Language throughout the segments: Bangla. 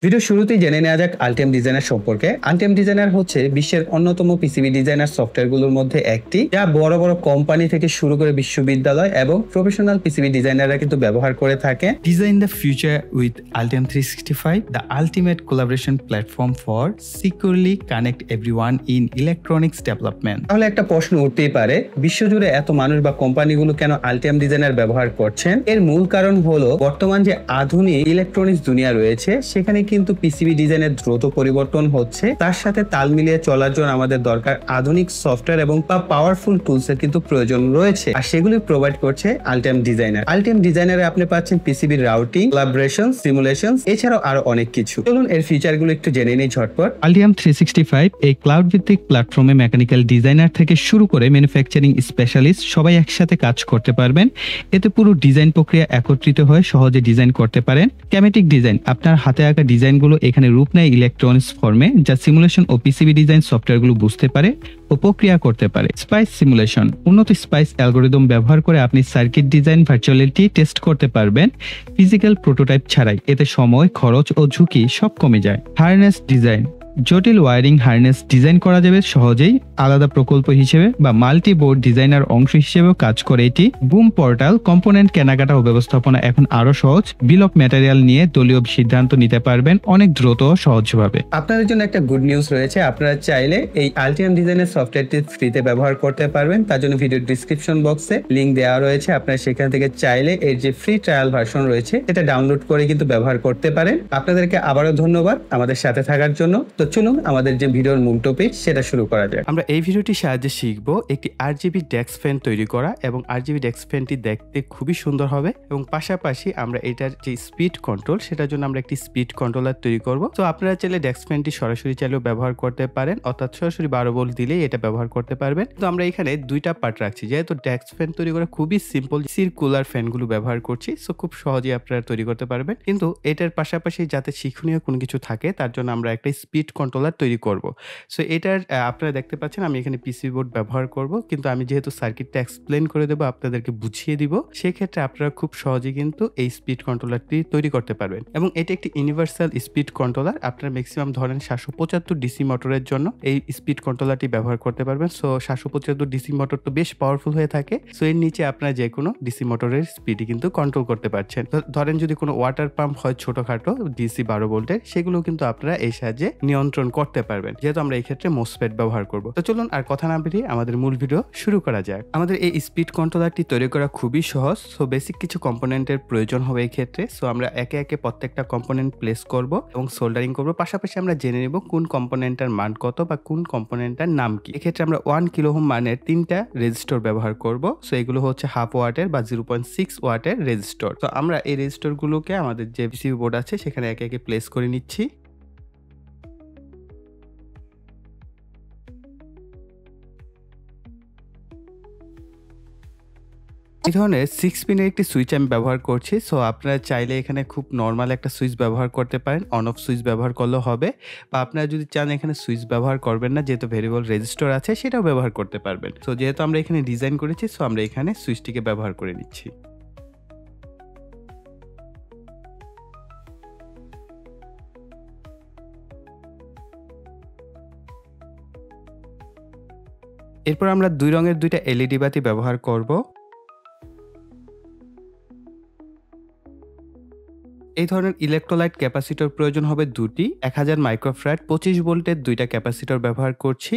ভিডিও শুরুতেই জেনে নেওয়া যাক আলটিএম ডিজাইনার সম্পর্কে। আলটিএম ডিজাইনার হচ্ছে বিশ্বের অন্যতম পিসিবি ডিজাইনার সফটওয়্যারগুলোর মধ্যে একটি, যা বড় বড় কোম্পানি থেকে শুরু করে বিশ্ববিদ্যালয় এবং প্রফেশনাল পিসিবি ডিজাইনাররা কিন্তু ব্যবহার করে থাকে। Design the future with Altium 365, the ultimate collaboration platform for securely connect everyone in electronics development. তাহলে একটা প্রশ্ন উঠতেই পারে, বিশ্বজুড়ে এত মানুষ বা কোম্পানিগুলো কেন আলটিএম ডিজাইনার ব্যবহার করছেন? এর মূল কারণ হলো বর্তমান যে আধুনিক ইলেকট্রনিক্স দুনিয়া রয়েছে সেখানে কিন্তু পিসিবি ডিজাইনের দ্রুত পরিবর্তন হচ্ছে। তার সাথে তাল মিলিয়ে চলার জন্য আমাদের দরকার আধুনিক সফটওয়্যার এবং পাওয়ারফুল টুলস এর কিন্তু প্রয়োজন রয়েছে, আর সেগুলি প্রোভাইড করছে আলটিএম ডিজাইনার। আলটিএম ডিজাইনারে আপনি পাচ্ছেন পিসিবি রাউটিং, কোলাবোরেশন, সিমুলেশন, এছাড়াও আরো অনেক কিছু। চলুন এর ফিচারগুলো একটু জেনে নিই ঝটপট। Altium 365 এই ক্লাউড ভিত্তিক প্ল্যাটফর্মে মেকানিক্যাল ডিজাইনার থেকে শুরু করে ম্যানুফ্যাকচারিং স্পেশালিস্ট সবাই একসাথে কাজ করতে পারবেন। এতে পুরো ডিজাইন প্রক্রিয়া একত্রিত হয়ে সহজে ডিজাইন করতে পারেন। স্কেমেটিক ডিজাইন, আপনার হাতে আঁকা ডিজাইনগুলো এখানে রূপ নেয় ইলেকট্রনিক্স ফর্মে, যা সিমুলেশন ও পিসিবি ডিজাইন সফটওয়্যারগুলো বুঝতে পারে ও প্রক্রিয়া করতে পারে। স্পাইস সিমুলেশন, উন্নত স্পাইস অ্যালগরিদম ব্যবহার করে আপনি সার্কিট ডিজাইন ভার্চুয়ালিটি টেস্ট করতে পারবেন ফিজিক্যাল প্রোটোটাইপ ছাড়াই। এতে সময়, খরচ ও ঝুঁকি সব কমে যায়। হারনেস ডিজাইন, জটিল ওয়ারিং হারনেস ডিজাইন করা যাবে সহজেই। আলাদা প্রকল্প হিসেবে বা মাল্টি বোর্ড ডিজাইনার অংশ হিসেবেও কাজ করে এটি। বুম পোর্টাল, কম্পোনেন্ট কেনাকাটা ও ব্যবস্থাপনা এখন আরো সহজ। বিল অফ ম্যাটেরিয়াল নিয়ে দলীয় সিদ্ধান্ত নিতে পারবেন অনেক দ্রুত ও সহজভাবে। আপনাদের জন্য একটা গুড নিউজ রয়েছে, আপনারা চাইলে এই আলটিএম ডিজাইনের সফটওয়্যারটি ফ্রিতে ব্যবহার করতে পারবেন। তার জন্য ভিডিও ডিসক্রিপশন বক্সে লিংক দেওয়া রয়েছে, আপনারা সেখান থেকে চাইলে এর যে ফ্রি ট্রায়াল ভার্সন রয়েছে এটা ডাউনলোড করে কিন্তু ব্যবহার করতে পারেন। আপনাদেরকে আবারও ধন্যবাদ আমাদের সাথে থাকার জন্য। তো চলুন আমাদের যে ভিডিওর মূল টপিক সেটা শুরু করা যাক। আমরা এই ভিডিওটির সাহায্যে শিখব একটি আরজিবি ডেস্ক ফ্যান তৈরি করা, এবং আরজিবি ডেস্ক ফ্যানটি দেখতে খুবই সুন্দর হবে, এবং পাশাপাশি আমরা এটার যে স্পিড কন্ট্রোল সেটার জন্য আমরা একটি স্পিড কন্ট্রোলার তৈরি করব। তো আপনারা চাইলে ডেস্ক ফ্যানটি সরাসরি চাইলেও ব্যবহার করতে পারেন, অর্থাৎ সরাসরি 12 ভোল্ট দিলেই এটা ব্যবহার করতে পারবেন। তো আমরা এখানে দুইটা পার্ট রাখছি, যেহেতু ডেস্ক ফ্যান তৈরি করা খুবই সিম্পল, সার্কুলার ফ্যানগুলো ব্যবহার করছি, সো খুব সহজেই আপনারা তৈরি করতে পারবেন। কিন্তু এটার পাশাপাশি যাতে শিক্ষণীয় কোনো কিছু থাকে তার জন্য আমরা একটা স্পিড কন্ট্রোলার তৈরি করব। সো এটার আপনারা দেখতে পাচ্ছেন আমি এখানে পিসি বোর্ড ব্যবহার করব, কিন্তু আমি যেহেতু সার্কিটটা এক্সপ্লেন করে দেবো, আপনাদেরকে বুঝিয়ে দিব, সেক্ষেত্রে আপনারা খুব সহজে কিন্তু এই স্পিড কন্ট্রোলারটি তৈরি করতে পারবেন। এবং এটি একটি ইউনিভার্সাল স্পিড কন্ট্রোলার। আপনারা ম্যাক্সিমাম ধরেন 775 ডিসি মোটরের জন্য এই স্পিড কন্ট্রোলারটি ব্যবহার করতে পারবেন। সো 775 ডিসি মোটর তো বেশ পাওয়ারফুল হয়ে থাকে, সো এর নিচে আপনারা যে কোনো ডিসি মোটরের স্পিডই কিন্তু কন্ট্রোল করতে পারছেন। ধরেন যদি কোনো ওয়াটার পাম্প হয় ছোটখাটো ডিসি 12 ভোল্টের, সেগুলো কিন্তু আপনারা এই সাহায্যে নিয়ন্ত্রণ করতে পারবেন, যেহেতু আমরা এই ক্ষেত্রে মোসফেট ব্যবহার করব। তো চলুন আর কথা না বেরিয়ে আমাদের মূল ভিডিও শুরু করা যাক। আমাদের এই স্পিড কন্ট্রোলারটি তৈরি করা খুবই সহজ। সো বেসিক কিছু কম্পোনেন্টের প্রয়োজন হবে এই ক্ষেত্রে। সো আমরা একে একে প্রত্যেকটা কম্পোনেন্ট প্লেস করব এবং সোল্ডারিং করব। পাশাপাশি আমরা জেনে নেব কোন কম্পোনেন্টটার মান কত বা কোন কম্পোনেন্টটার নাম কি। এক্ষেত্রে আমরা 1 কিলো ওহম মানের 3টা রেজিস্টর ব্যবহার করব। সো এগুলো হচ্ছে 1/2 ওয়াটের বা 0.6 ওয়াটের রেজিস্টর। তো আমরা এই রেজিস্টর গুলোকে আমাদের যে পিসিবি বোর্ড আছে সেখানে একে একে প্লেস করে নিচ্ছি। এই ধরনের 6 পিনের একটি সুইচ আমি ব্যবহার করছি। সো আপনারা চাইলে এখানে খুব নর্মাল একটা সুইচ ব্যবহার করতে পারেন, অন অফ সুইচ ব্যবহার করলেও হবে, বা আপনারা যদি চান এখানে সুইচ ব্যবহার করবেন না, যেহেতু ভেরিয়েবল রেজিস্টর আছে সেটাও ব্যবহার করতে পারবেন। সো যেহেতু আমরা এখানে ডিজাইন করেছি, সো আমরা এখানে সুইচটিকে ব্যবহার করে নিচ্ছি। এরপর আমরা 2 রঙের 2টা এলইডি বাতি ব্যবহার করব। এই ধরনের ইলেকট্রোলাইট ক্যাপাসিটর প্রয়োজন হবে 2টি। 1000 মাইক্রোফ্যারাড 25 ভোল্টের 2টা ক্যাপাসিটর ব্যবহার করছি।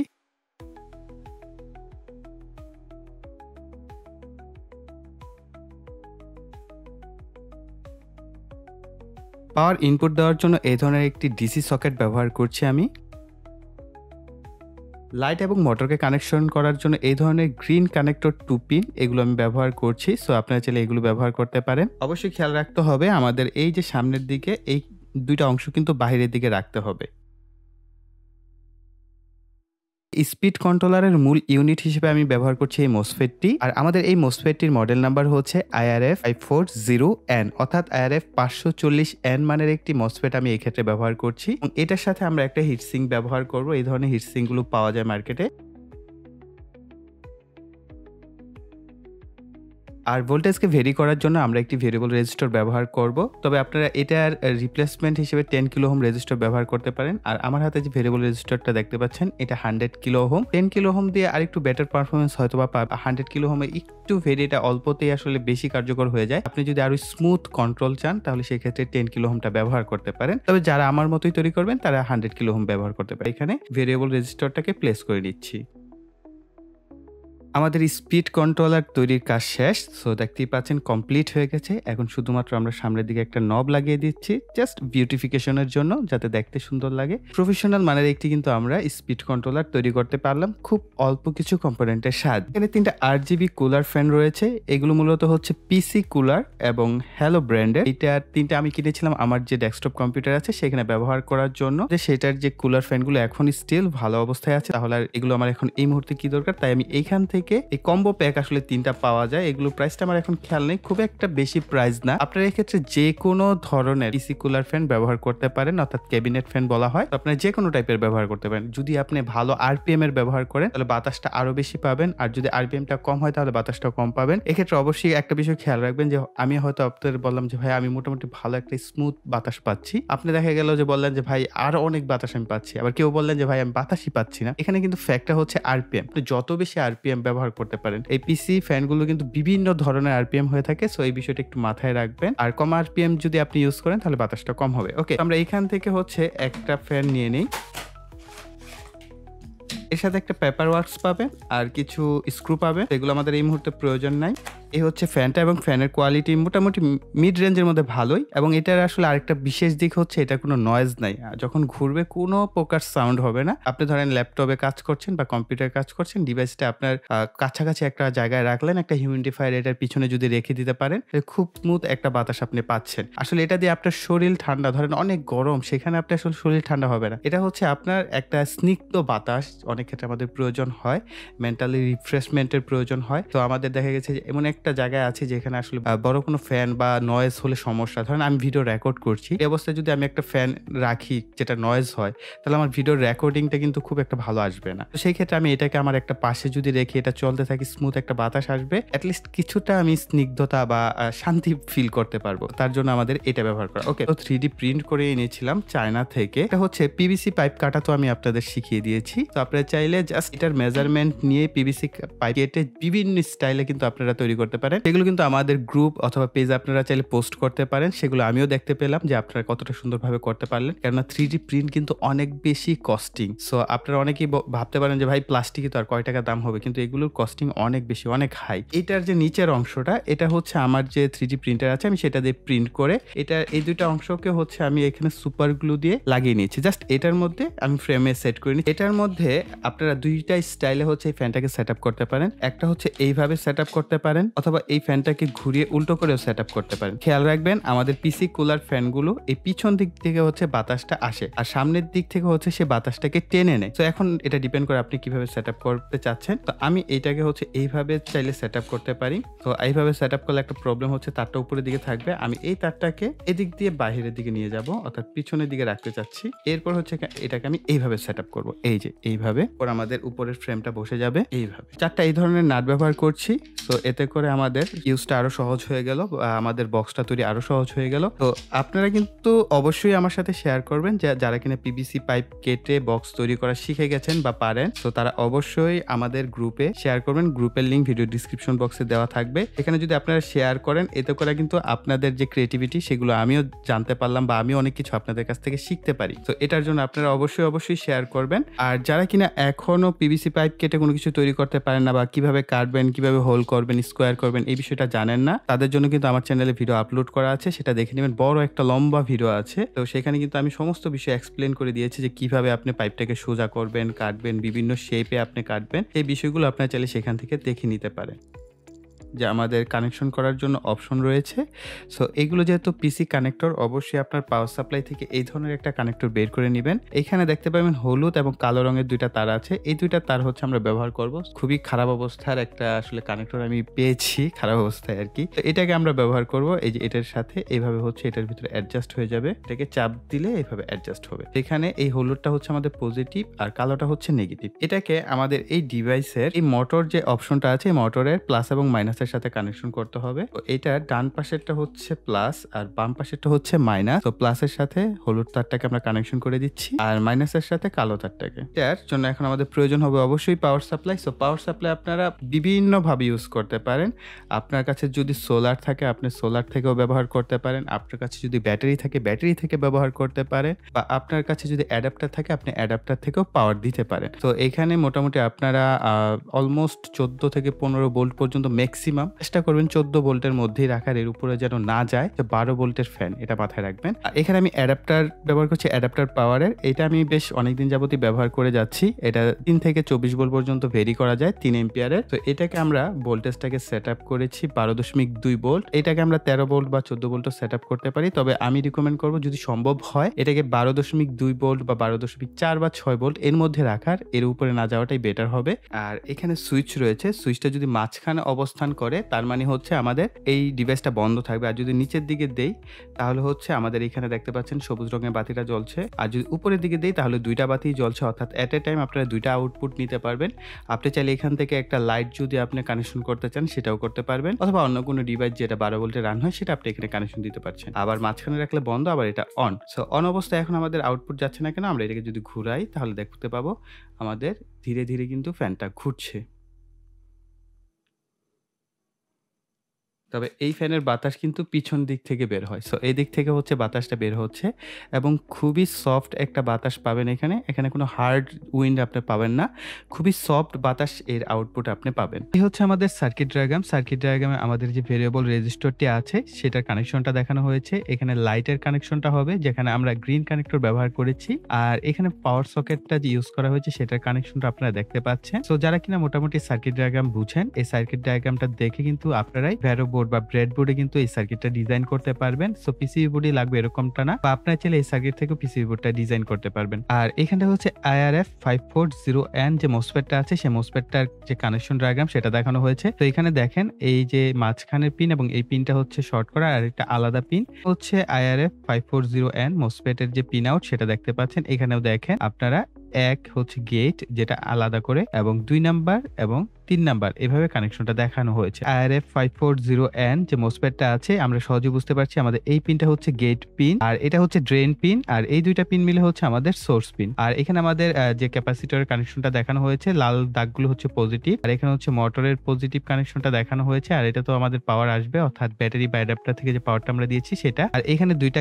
পাওয়ার ইনপুট দেওয়ার জন্য এই ধরনের একটি ডিসি সকেট ব্যবহার করছি আমি। লাইট এবং মোটরকে কানেকশন করার জন্য এই ধরনের গ্রিন কানেক্টর 2 পিন এগুলো আমি ব্যবহার করছি। সো আপনারা চাইলে এগুলো ব্যবহার করতে পারেন। অবশ্যই খেয়াল রাখতে হবে আমাদের এই যে সামনের দিকে এই দুইটা অংশ কিন্তু বাহিরের দিকে রাখতে হবে। স্পিড কন্ট্রোলারের মূল ইউনিট হিসেবে আমি ব্যবহার করছি এই মোসফেটটি, আর আমাদের এই মোসফেটটির মডেল নাম্বার হচ্ছে IRF 540N, অর্থাৎ IRF 540N মানের একটি মোসফেট আমি এই ক্ষেত্রে ব্যবহার করছি। এবং এটার সাথে আমরা একটা হিটসিঙ্ক ব্যবহার করব। এই ধরনের হিটসিঙ্কগুলো পাওয়া যায় মার্কেটে। আর ভোল্টেজকে ভেরি করার জন্য আমরা একটি ভেরিয়েবল রেজিস্টর ব্যবহার করব। তবে আপনারা এটার রিপ্লেসমেন্ট হিসেবে 10 কিলো ওহম রেজিস্টর ব্যবহার করতে পারেন। আর আমার হাতে যে ভেরিয়েবল রেজিস্টরটা দেখতে পাচ্ছেন এটা 100 কিলো ওহম। 10 কিলো ওহম দিয়ে আরেকটু বেটার পারফরমেন্স হয়তো বা 100 কিলো ওহমে একটু ভেরি, এটা অল্পতেই আসলে বেশি কার্যকর হয়ে যায়। আপনি যদি আরো স্মুথ কন্ট্রোল চান তাহলে সেই ক্ষেত্রে 10 কিলো ওহমটা ব্যবহার করতে পারেন। তবে যারা আমার মতোই তৈরি করবেন তারা 100 কিলো ওহম ব্যবহার করতে পারে। এখানে ভেরিয়েবল রেজিস্টরটাকে প্লেস করে নিচ্ছি। আমাদের স্পিড কন্ট্রোলার তৈরির কাজ শেষ। সো দেখতেই পাচ্ছেন কমপ্লিট হয়ে গেছে। এখন শুধুমাত্র আমরা সামনের দিকে একটা নব লাগিয়ে দিচ্ছি জাস্ট বিউটিফিকেশনের জন্য, যাতে দেখতে সুন্দর লাগে। প্রফেশনাল মানের একটি কিন্তু আমরা স্পিড কন্ট্রোলার তৈরি করতে পারলাম খুব অল্প কিছু কম্পোনেন্টের সাহায্যে। এখানে 3টা RGB কুলার ফ্যান রয়েছে। এগুলো মূলত হচ্ছে পিসি কুলার এবং হ্যালো ব্র্যান্ডের। এটা 3টা আমি কিনেছিলাম আমার যে ডেস্কটপ কম্পিউটার আছে সেখানে ব্যবহার করার জন্য। যে সেটার যে কুলার ফ্যানগুলো এখন স্টিল ভালো অবস্থায় আছে, তাহলে আর এগুলো আমার এখন এই মুহূর্তে কি দরকার, তাই আমি এইখান থেকে এই কম্বো প্যাক আসলে 3টা পাওয়া যায়। এগুলো প্রাইসটা আমার এখন খেয়াল নেই, খুব একটা বেশি প্রাইস না। আপনারা এক্ষেত্রে যে কোনো ধরনের পিসি কুলার ফ্যান ব্যবহার করতে পারেন, অর্থাৎ ক্যাবিনেট ফ্যান বলা হয়। আপনারা যে কোনো টাইপের ব্যবহার করতে পারেন। যদি আপনি ভালো আরপিএম এর ব্যবহার করেন তাহলে বাতাসটা আরো বেশি পাবেন, আর যদি আরপিএমটা কম হয় তাহলে বাতাসটাও কম পাবেন। এক্ষেত্রে অবশ্যই একটা বিষয় খেয়াল রাখবেন যে আমি হয়তো আপনাদের বললাম যে ভাই আমি মোটামুটি ভালো একটা স্মুথ বাতাস পাচ্ছি, আপনি দেখা গেল যে বললেন যে ভাই আরো অনেক বাতাস আমি পাচ্ছি, আবার কেউ বললেন যে ভাই আমি বাতাসই পাচ্ছি না। এখানে কিন্তু ফ্যাক্টটা হচ্ছে আরপিএম। যত বেশি আরপিএম ব্যবহার করতে পারেন, এই পিসি ফ্যানগুলো কিন্তু বিভিন্ন ধরনের আরপিএম হয়ে থাকে, সো এই বিষয়টা একটু মাথায় রাখবেন। আর কম আরপিএম যদি আপনি ইউজ করেন তাহলে বাতাসটা কম হবে। ওকে, আমরা এখান থেকে হচ্ছে একটা ফ্যান নিয়ে নিই। এর সাথে একটা পেপার ওয়ার্কস পাবেন আর কিছু স্ক্রু পাবেন, এগুলো আমাদের এই মুহূর্তে প্রয়োজন নাই। এই হচ্ছে ফ্যানটা, এবং ফ্যানের কোয়ালিটি মোটামুটি মিড রেঞ্জের মধ্যে ভালোই। এবং এটার আসলে আরেকটা বিশেষ দিক হচ্ছে এটা কোনো নয়েজ নাই, যখন ঘুরবে কোনো প্রকার সাউন্ড হবে না। আপনি ধরেন ল্যাপটপে কাজ করছেন বা কম্পিউটারে কাজ করছেন, ডিভাইসটা আপনার কাছাকাছি একটা জায়গায় রাখলেন, একটা হিউমিডিফায়ার এটার পিছনে যদি রেখে দিতে পারেন, খুব স্মুথ একটা বাতাস আপনি পাচ্ছেন। আসলে এটা দিয়ে আপনার শরীর ঠান্ডা, ধরেন অনেক গরম, সেখানে আপনার আসলে শরীর ঠান্ডা হবে না। এটা হচ্ছে আপনার একটা স্নিগ্ধ বাতাস অনেক ক্ষেত্রে আমাদের প্রয়োজন হয়, মেন্টালি রিফ্রেশমেন্টের প্রয়োজন হয়। তো আমাদের দেখা গেছে যে এমন একটা জায়গায় আছে যেখানে আসলে বড় কোনো ফ্যান বা নয়েজ হলে সমস্যা। ধরেন আমি ভিডিও রেকর্ড করছি, এই অবস্থায় যদি আমি একটা ফ্যান রাখি যেটা নয়েজ হয়, তাহলে আমার ভিডিওর রেকর্ডিংটা কিন্তু খুব একটা ভালো আসবে না। তো সেই ক্ষেত্রে আমি এটাকে আমার একটা পাশে যদি রেখে এটা চলতে থাকি, স্মুথ একটা বাতাস আসবে, অ্যাটলিস্ট কিছুটা আমি স্নিগ্ধতা বা শান্তি ফিল করতে পারবো। তার জন্য আমাদের এটা ব্যবহার করা। ওকে, তো 3D প্রিন্ট করে এনেছিলাম চায়না থেকে। এটা হচ্ছে পিভিসি পাইপ কাটা, তো আমি আপনাদের শিখিয়ে দিয়েছি। তো আপনারা চাইলে জাস্ট এটার মেজারমেন্ট নিয়ে পিভিসি পাইপ কেটে বিভিন্ন স্টাইলে কিন্তু আপনারা তৈরি করতে পারেন। সেগুলো কিন্তু আমাদের গ্রুপ অথবা পেজ আপনারা চাইলে পোস্ট করতে পারেন। সেগুলো আমিও দেখতে পেলাম যে আপনারা কতটা সুন্দরভাবে করতে পারলেন, কেননা 3D প্রিন্ট কিন্তু অনেক বেশি কস্টিং। সো আপনারা অনেকেই ভাবতে পারেন যে ভাই প্লাস্টিকই তো আর কয় টাকা দাম হবে, কিন্তু এগুলোর কস্টিং অনেক বেশি, অনেক হাই। এটার যে নিচের অংশটা, এটা হচ্ছে আমার যে 3D প্রিন্টার আছে, আমি সেটা দিয়ে প্রিন্ট করে এটা এই দুইটা অংশকে হচ্ছে আমি এখানে সুপার গ্লু দিয়ে লাগিয়ে নিয়েছি। জাস্ট এটার মধ্যে আমি ফ্রেমে সেট করে নিই। এটার মধ্যে আপনারা দুইটা স্টাইলে হচ্ছে এই ফ্যানটাকে সেট আপ করতে পারেন। একটা হচ্ছে এইভাবে সেট আপ করতে পারেন, অথবা এই ফ্যানটাকে ঘুরিয়ে উল্টো করেও সেট আপ করতে পারেন। খেয়াল রাখবেন আমাদের পিসি কুলার ফ্যানগুলো এই পিছন দিক থেকে হচ্ছে বাতাসটা আসে, আর সামনের দিক থেকে হচ্ছে সে বাতাসটাকে টেনে নেয়। তো এখন এটা ডিপেন্ড করে আপনি কিভাবে সেট আপ করতে চাচ্ছেন। তো আমি এইটাকে হচ্ছে এইভাবে চাইলে সেট আপ করতে পারি। তো এইভাবে সেট আপ করলে একটা প্রবলেম হচ্ছে তারটা উপরের দিকে থাকবে, আমি এই তারটাকে এদিক দিয়ে বাহিরের দিকে নিয়ে যাব, অর্থাৎ পিছনের দিকে রাখতে চাচ্ছি। এরপর হচ্ছে এটাকে আমি এইভাবে সেট আপ করবো, এই যে এইভাবে পর আমাদের উপরের ফ্রেমটা বসে যাবে এইভাবে। চারটা এই ধরনের নাট ব্যবহার করছি, তো এতে করে আমাদের ইউজটা আরো সহজ হয়ে গেল, আমাদের বক্সটা তৈরি আরো সহজ হয়ে গেল। তো আপনারা কিন্তু অবশ্যই আমার সাথে শেয়ার করবেন যে যারা কিনা পিভিসি পাইপ কেটে বক্স তৈরি করা শিখে গেছেন বা পারেন, তো তারা অবশ্যই আমাদের গ্রুপে শেয়ার করবেন। গ্রুপের লিংক ভিডিও ডিসক্রিপশন বক্সে দেওয়া থাকবে। এখানে যদি আপনারা শেয়ার করেন, এতে করে কিন্তু আপনাদের যে ক্রিয়েটিভিটি সেগুলো আমিও জানতে পারলাম বা আমি অনেক কিছু আপনাদের কাছ থেকে শিখতে পারি। তো এটার জন্য আপনারা অবশ্যই শেয়ার করবেন। আর যারা কিনা এখনো পিভিসি পাইপ কেটে কোনো কিছু তৈরি করতে পারেন না, বা কিভাবে কাটবেন, কিভাবে হোল করবেন, স্কোয়ার করবেন, এই বিষয়টা জানেন না, তাদের জন্য কিন্তু আমার চ্যানেলে ভিডিও আপলোড করা আছে, সেটা দেখে নেবেন। বড় একটা লম্বা ভিডিও আছে, তো সেখানে কিন্তু আমি সমস্ত বিষয় এক্সপ্লেন করে দিয়েছি যে কিভাবে আপনি পাইপটাকে সোজা করবেন, কাটবেন, বিভিন্ন শেপে আপনি কাটবেন। এই বিষয়গুলো আপনারা চাইলে সেখান থেকে দেখে নিতে পারেন। যে আমাদের কানেকশন করার জন্য অপশন রয়েছে। সো এগুলো যেহেতু পিসি কানেক্টর, অবশ্যই আপনার পাওয়ার সাপ্লাই থেকে এই ধরনের একটা কানেক্টর বের করে নেবেন। এখানে দেখতে পাবেন হলুদ এবং কালো রঙের দুইটা তার আছে, এই দুইটা তার হচ্ছে আমরা ব্যবহার করব। খুবই খারাপ অবস্থার একটা আসলে কানেক্টর আমি পেয়েছি, খারাপ অবস্থায় আর কি। তো এটাকে আমরা ব্যবহার করব এই যে এটার সাথে, এইভাবে হচ্ছে এটার ভিতরে অ্যাডজাস্ট হয়ে যাবে, এটাকে চাপ দিলে এইভাবে অ্যাডজাস্ট হবে। এখানে এই হলুদটা হচ্ছে আমাদের পজিটিভ আর কালোটা হচ্ছে নেগেটিভ। এটাকে আমাদের এই ডিভাইসের এই মোটর যে অপশনটা আছে, মোটরের প্লাস এবং মাইনাস মাইনাসের সাথে কানেকশন করতে হবে। তো এটার ডান পাশেরটা হচ্ছে প্লাস আর বাম পাশেরটা হচ্ছে মাইনাস। তো প্লাসের সাথে হলুদ তারটাকে আমরা কানেকশন করে দিচ্ছি আর মাইনাসের সাথে কালো তারটাকে। এটার জন্য এখন আমাদের প্রয়োজন হবে অবশ্যই power supply. So power supply আপনারা বিভিন্নভাবে ইউজ করতে পারেন। আপনার কাছে যদি সোলার থাকে আপনি সোলার থেকেও ব্যবহার করতে পারেন, আপনার কাছে যদি ব্যাটারি থাকে ব্যাটারি থেকে ব্যবহার করতে পারেন, বা আপনার কাছে যদি অ্যাডাপ্টার থাকে আপনি অ্যাডাপ্টার থেকেও পাওয়ার দিতে পারেন। তো এখানে মোটামুটি আপনারা অলমোস্ট 14 থেকে 15 ভোল্ট পর্যন্ত ম্যাক্সিমাম চেষ্টা করবেন 14 ভোল্টের মধ্যেই রাখার, এর উপরে যেন না যায়। 12 ভোল্টের ফ্যান, এটা মাথায় রাখবেন। এখানে আমি অ্যাডাপ্টার ব্যবহার করছি, অ্যাডাপ্টার পাওয়ারের। এটা আমি বেশ অনেকদিন যাবতই ব্যবহার করে যাচ্ছি। এটা 3 থেকে 24 ভোল্ট পর্যন্ত ভেরি করা যায় 3 এম্পিয়ারের। তো এটাকে আমরা ভোল্টেজটাকে সেট আপ করেছি 12.2 ভোল্ট। এটাকে আমরা 13 ভোল্ট বা 14 ভোল্টও সেট আপ করতে পারি, তবে আমি রিকমেন্ড করবো যদি সম্ভব হয় এটাকে 12.2 ভোল্ট বা 12.4 বা 6 ভোল্ট এর মধ্যে রাখার, এর উপরে না যাওয়াটাই বেটার হবে। আর এখানে সুইচ রয়েছে, সুইচটা যদি মাঝখানে অবস্থান করে তার মানে হচ্ছে আমাদের এই ডিভাইসটা বন্ধ থাকবে। আর যদি নিচের দিকে দেই তাহলে হচ্ছে আমাদের এখানে দেখতে পাচ্ছেন সবুজ রঙের বাতিটা জ্বলছে। আর যদি উপরের দিকে দেই তাহলে দুইটা বাতি জ্বলছে, অর্থাৎ এট এ টাইম আপনারা দুইটা আউটপুট নিতে পারবেন। আপনি চাইলে এখান থেকে একটা লাইট যদি আপনি কানেকশন করতে চান সেটাও করতে পারবেন, অথবা অন্য কোনো ডিভাইস যেটা 12 ভোল্টে রান হয় সেটা আপনি এখানে কানেকশন দিতে পারছেন। আবার মাঝখানে রাখলে বন্ধ, আবার এটা অন। সো অন অবস্থায় এখন আমাদের আউটপুট যাচ্ছে না কেন, আমরা এটাকে যদি ঘুরাই তাহলে দেখতে পাবো আমাদের ধীরে ধীরে কিন্তু ফ্যানটা ঘুরছে। তবে এই ফ্যানের বাতাস কিন্তু পিছন দিক থেকে বের হয়। সো এই দিক থেকে হচ্ছে বাতাসটা বের হচ্ছে এবং খুবই সফট একটা বাতাস পাবেন এখানে। এখানে কোনো হার্ড উইন্ড আপনি পাবেন না, খুবই সফট বাতাস এর আউটপুট আপনি পাবেন। এই হচ্ছে আমাদের সার্কিট ডায়াগ্রাম। সার্কিট ডায়াগ্রামে আমাদের যে ভেরিয়েবল রেজিস্টরটি আছে সেটার কানেকশনটা দেখানো হয়েছে। এখানে লাইটের কানেকশনটা হবে যেখানে আমরা গ্রিন কানেক্টর ব্যবহার করেছি, আর এখানে পাওয়ার সকেটটা যে ইউজ করা হয়েছে সেটার কানেকশনটা আপনারা দেখতে পাচ্ছেন। সো যারা কিনা মোটামুটি সার্কিট ডায়াগ্রাম বুঝেন, এই সার্কিট ডায়াগ্রামটা দেখে কিন্তু আপনারাই বোর্ড বা ব্রেড বোর্ডে কিন্তু এই সার্কিটটা ডিজাইন করতে পারবেন। সো পিসিবি বোর্ডই লাগবে এরকমটা না, বা আপনারা চাইলে এই সার্কিট থেকে পিসিবি বোর্ডটা ডিজাইন করতে পারবেন। আর এখানটা হচ্ছে IRF 540N যে মোসফেটটা আছে সেই মোসফেটটার যে কানেকশন ডায়াগ্রাম সেটা দেখানো হয়েছে। তো এখানে দেখেন এই যে মাঝখানের পিন এবং এই পিনটা হচ্ছে শর্ট করা, আর একটা আলাদা পিন হচ্ছে IRF 540N মোসফেটের যে পিন আউট সেটা দেখতে পাচ্ছেন। এখানেও দেখেন আপনারা এক হচ্ছে গেট যেটা আলাদা করে, এবং 2 নাম্বার এবং 3 নাম্বার এভাবে কানেকশনটা দেখানো হয়েছে। IRF 540N যে মোসফেটটা আছে আমরা সহজে বুঝতে পারছি আমাদের এই পিনটা হচ্ছে গেট পিন, আর এটা হচ্ছে ড্রেন পিন, আর এই দুইটা পিন মিলে হচ্ছে আমাদের সোর্স পিন। আর এখানে আমাদের যে ক্যাপাসিটরের কানেকশনটা দেখানো হয়েছে, লাল দাগগুলো হচ্ছে পজিটিভ, আর এখানে হচ্ছে মোটরের পজিটিভ কানেকশনটা দেখানো হয়েছে। আর এটা তো আমাদের পাওয়ার আসবে, অর্থাৎ ব্যাটারি বা অ্যাডাপ্টার থেকে যে পাওয়ারটা আমরা দিয়েছি সেটা। আর এখানে দুইটা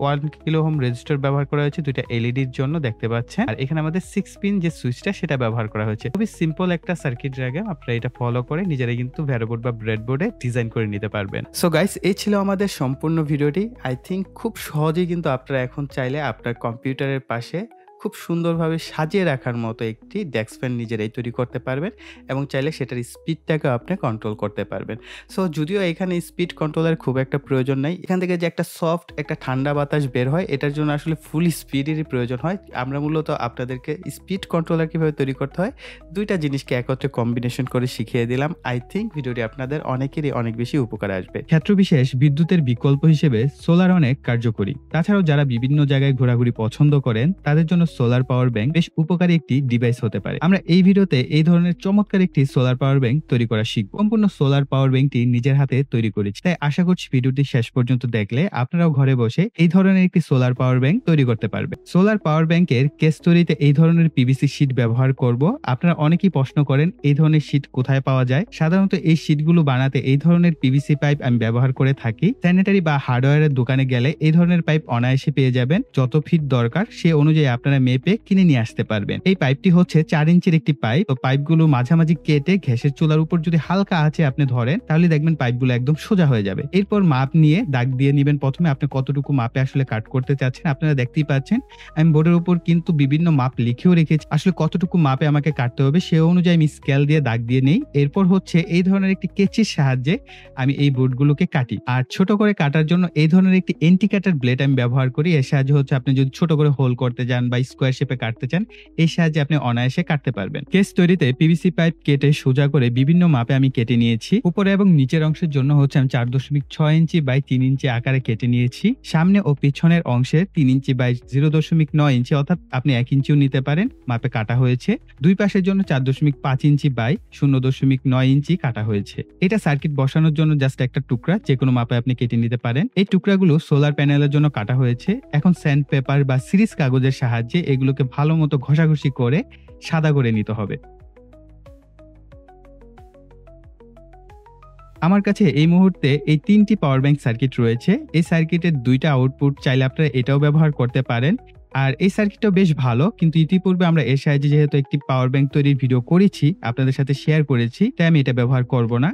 1 কিলো ওহম রেজিস্টর ব্যবহার করা হয়েছে দুইটা এলইডির জন্য, দেখতে পাচ্ছেন। আর এখানে আমাদের 6 পিন যে সুইচটা সেটা ব্যবহার করা হয়েছে। খুবই সিম্পল একটা সার্কিট ডায়াগ্রাম, আপনারা এটা ফলো করে নিজেরাই কিন্তু ভেরোবোর্ড বা ব্রেডবোর্ডে ডিজাইন করে নিতে পারবেন। সো গাইস, এই ছিল আমাদের সম্পূর্ণ ভিডিওটি। আই থিঙ্ক খুব সহজেই কিন্তু আপনারা এখন চাইলে আপনার কম্পিউটারের পাশে খুব সুন্দরভাবে সাজিয়ে রাখার মতো একটি ডেস্ক ফ্যান নিজেরাই তৈরি করতে পারবেন, এবং চাইলে সেটার স্পিডটাকে আপনি কন্ট্রোল করতে পারবেন। সো যদিও এখানে স্পিড কন্ট্রোলের খুব একটা প্রয়োজন নাই, এখান থেকে যে একটা সফট একটা ঠান্ডা বাতাস বের হয় এটার জন্য আসলে ফুল স্পিডেরই প্রয়োজন হয়। আমরা মূলত আপনাদেরকে স্পিড কন্ট্রোলার কীভাবে তৈরি করতে হয় দুইটা জিনিসকে একত্রে কম্বিনেশন করে শিখিয়ে দিলাম। আই থিঙ্ক ভিডিওটি আপনাদের অনেকেরই অনেক বেশি উপকারে আসবে। ক্ষেত্রবিশেষ বিদ্যুতের বিকল্প হিসেবে সোলার অনেক কার্যকরী। তাছাড়াও যারা বিভিন্ন জায়গায় ঘোরাঘুরি পছন্দ করেন তাদের জন্য সোলার পাওয়ার ব্যাংক বেশ উপকারী একটি ডিভাইস হতে পারে। আমরা এই ভিডিওতে এই ধরনের চমৎকার একটি সোলার পাওয়ার ব্যাংক তৈরি করা শিখব। সম্পূর্ণ সোলার পাওয়ার ব্যাংকটি নিজের হাতে তৈরি করেছি, তাই আশা করছি ভিডিওটি শেষ পর্যন্ত দেখলে আপনারাও ঘরে বসে এই ধরনের একটি সোলার পাওয়ার ব্যাংক তৈরি করতে পারবেন। সোলার পাওয়ার ব্যাংকের কেস তৈরিতে এই ধরনের পিভিসি শীট ব্যবহার করব। আপনারা অনেকেই প্রশ্ন করেন এই ধরনের শীট কোথায় পাওয়া যায়। সাধারণত এই শীটগুলো বানাতে এই ধরনের পিভিসি পাইপ আমি ব্যবহার করে থাকি। স্যানিটারি বা হার্ডওয়্যারের দোকানে গেলে এই ধরনের পাইপ অনায়াসে পেয়ে যাবেন। যত ফিট দরকার সে অনুযায়ী আপনারা মেপে কিনে নিয়ে আসতে পারবেন। এই পাইপটি হচ্ছে 4 ইঞ্চির একটি পাইপ। তো পাইপগুলো মাঝামাঝি কেটে গ্যাসের চুলার উপর যদি হালকা আঁচে আপনি ধরেন তাহলে দেখবেন পাইপগুলো একদম সোজা হয়ে যাবে। এরপর মাপ নিয়ে দাগ দিয়ে নেবেন। প্রথমে আপনি কতটুকু মাপে আসলে কাট করতে চাচ্ছেন আপনারা দেখতেই পাচ্ছেন। আমি বোর্ডের উপর কিন্তু বিভিন্ন মাপ লিখেও রেখেছি, আসলে কতটুকু মাপে আমাকে কাটতে হবে সে অনুযায়ী আমি স্কেল দিয়ে দাগ দিয়ে নেই। এরপর হচ্ছে এই ধরনের একটি কেচির সাহায্যে আমি এই বোর্ডগুলোকে কাটি। আর ছোট করে কাটার জন্য এই ধরনের একটি এন্টি কাটার ব্লেড আমি ব্যবহার করি। এর সাহায্যে হচ্ছে আপনি যদি ছোট করে হোল করতে যান বা স্কোয়ার শেপে কাটতে চান, এই সাহায্যে আপনি অনায়াসে কাটতে পারবেন। কেস তৈরিতে পিভিসি পাইপ কেটে সোজা করে বিভিন্ন মাপে আমি কেটে নিয়েছি। উপরে এবং নিচের অংশের জন্য হচ্ছে আমি 4.6 ইঞ্চি বাই 3 ইঞ্চি আকারে কেটে নিয়েছি। সামনে ও পিছনের অংশে 3 ইঞ্চি বাই 0.9 ইঞ্চি, অর্থাৎ আপনি 1 ইঞ্চিও নিতে পারেন, মাপে কাটা হয়েছে। দুই পাশের জন্য 4.5 ইঞ্চি বাই 0.9 ইঞ্চি কাটা হয়েছে। এটা সার্কিট বসানোর জন্য জাস্ট একটা টুকরা, যে কোনো মাপে আপনি কেটে নিতে পারেন। এই টুকরাগুলো সোলার প্যানেলের জন্য কাটা হয়েছে। এখন স্যান্ড পেপার বা সিরিজ কাগজের সাহায্যে এগুলোকে ভালো মতো ঘষাঘষি করে সাদা করে নিতে হবে। আমার কাছে এই মুহূর্তে এই 3টি পাওয়ার ব্যাংক সার্কিট রয়েছে। এই সার্কিটের 2টা আউটপুট, চাইলে আপনারা এটাও ব্যবহার করতে পারেন। আর এই সার্কিটটাও বেশ ভালো, কিন্তু ইতিপূর্বে আমরা এর সাহায্যে যেহেতু একটি পাওয়ার ব্যাংক তৈরির ভিডিও করেছি, আপনাদের সাথে শেয়ার করেছি, তাই আমি এটা ব্যবহার করব না।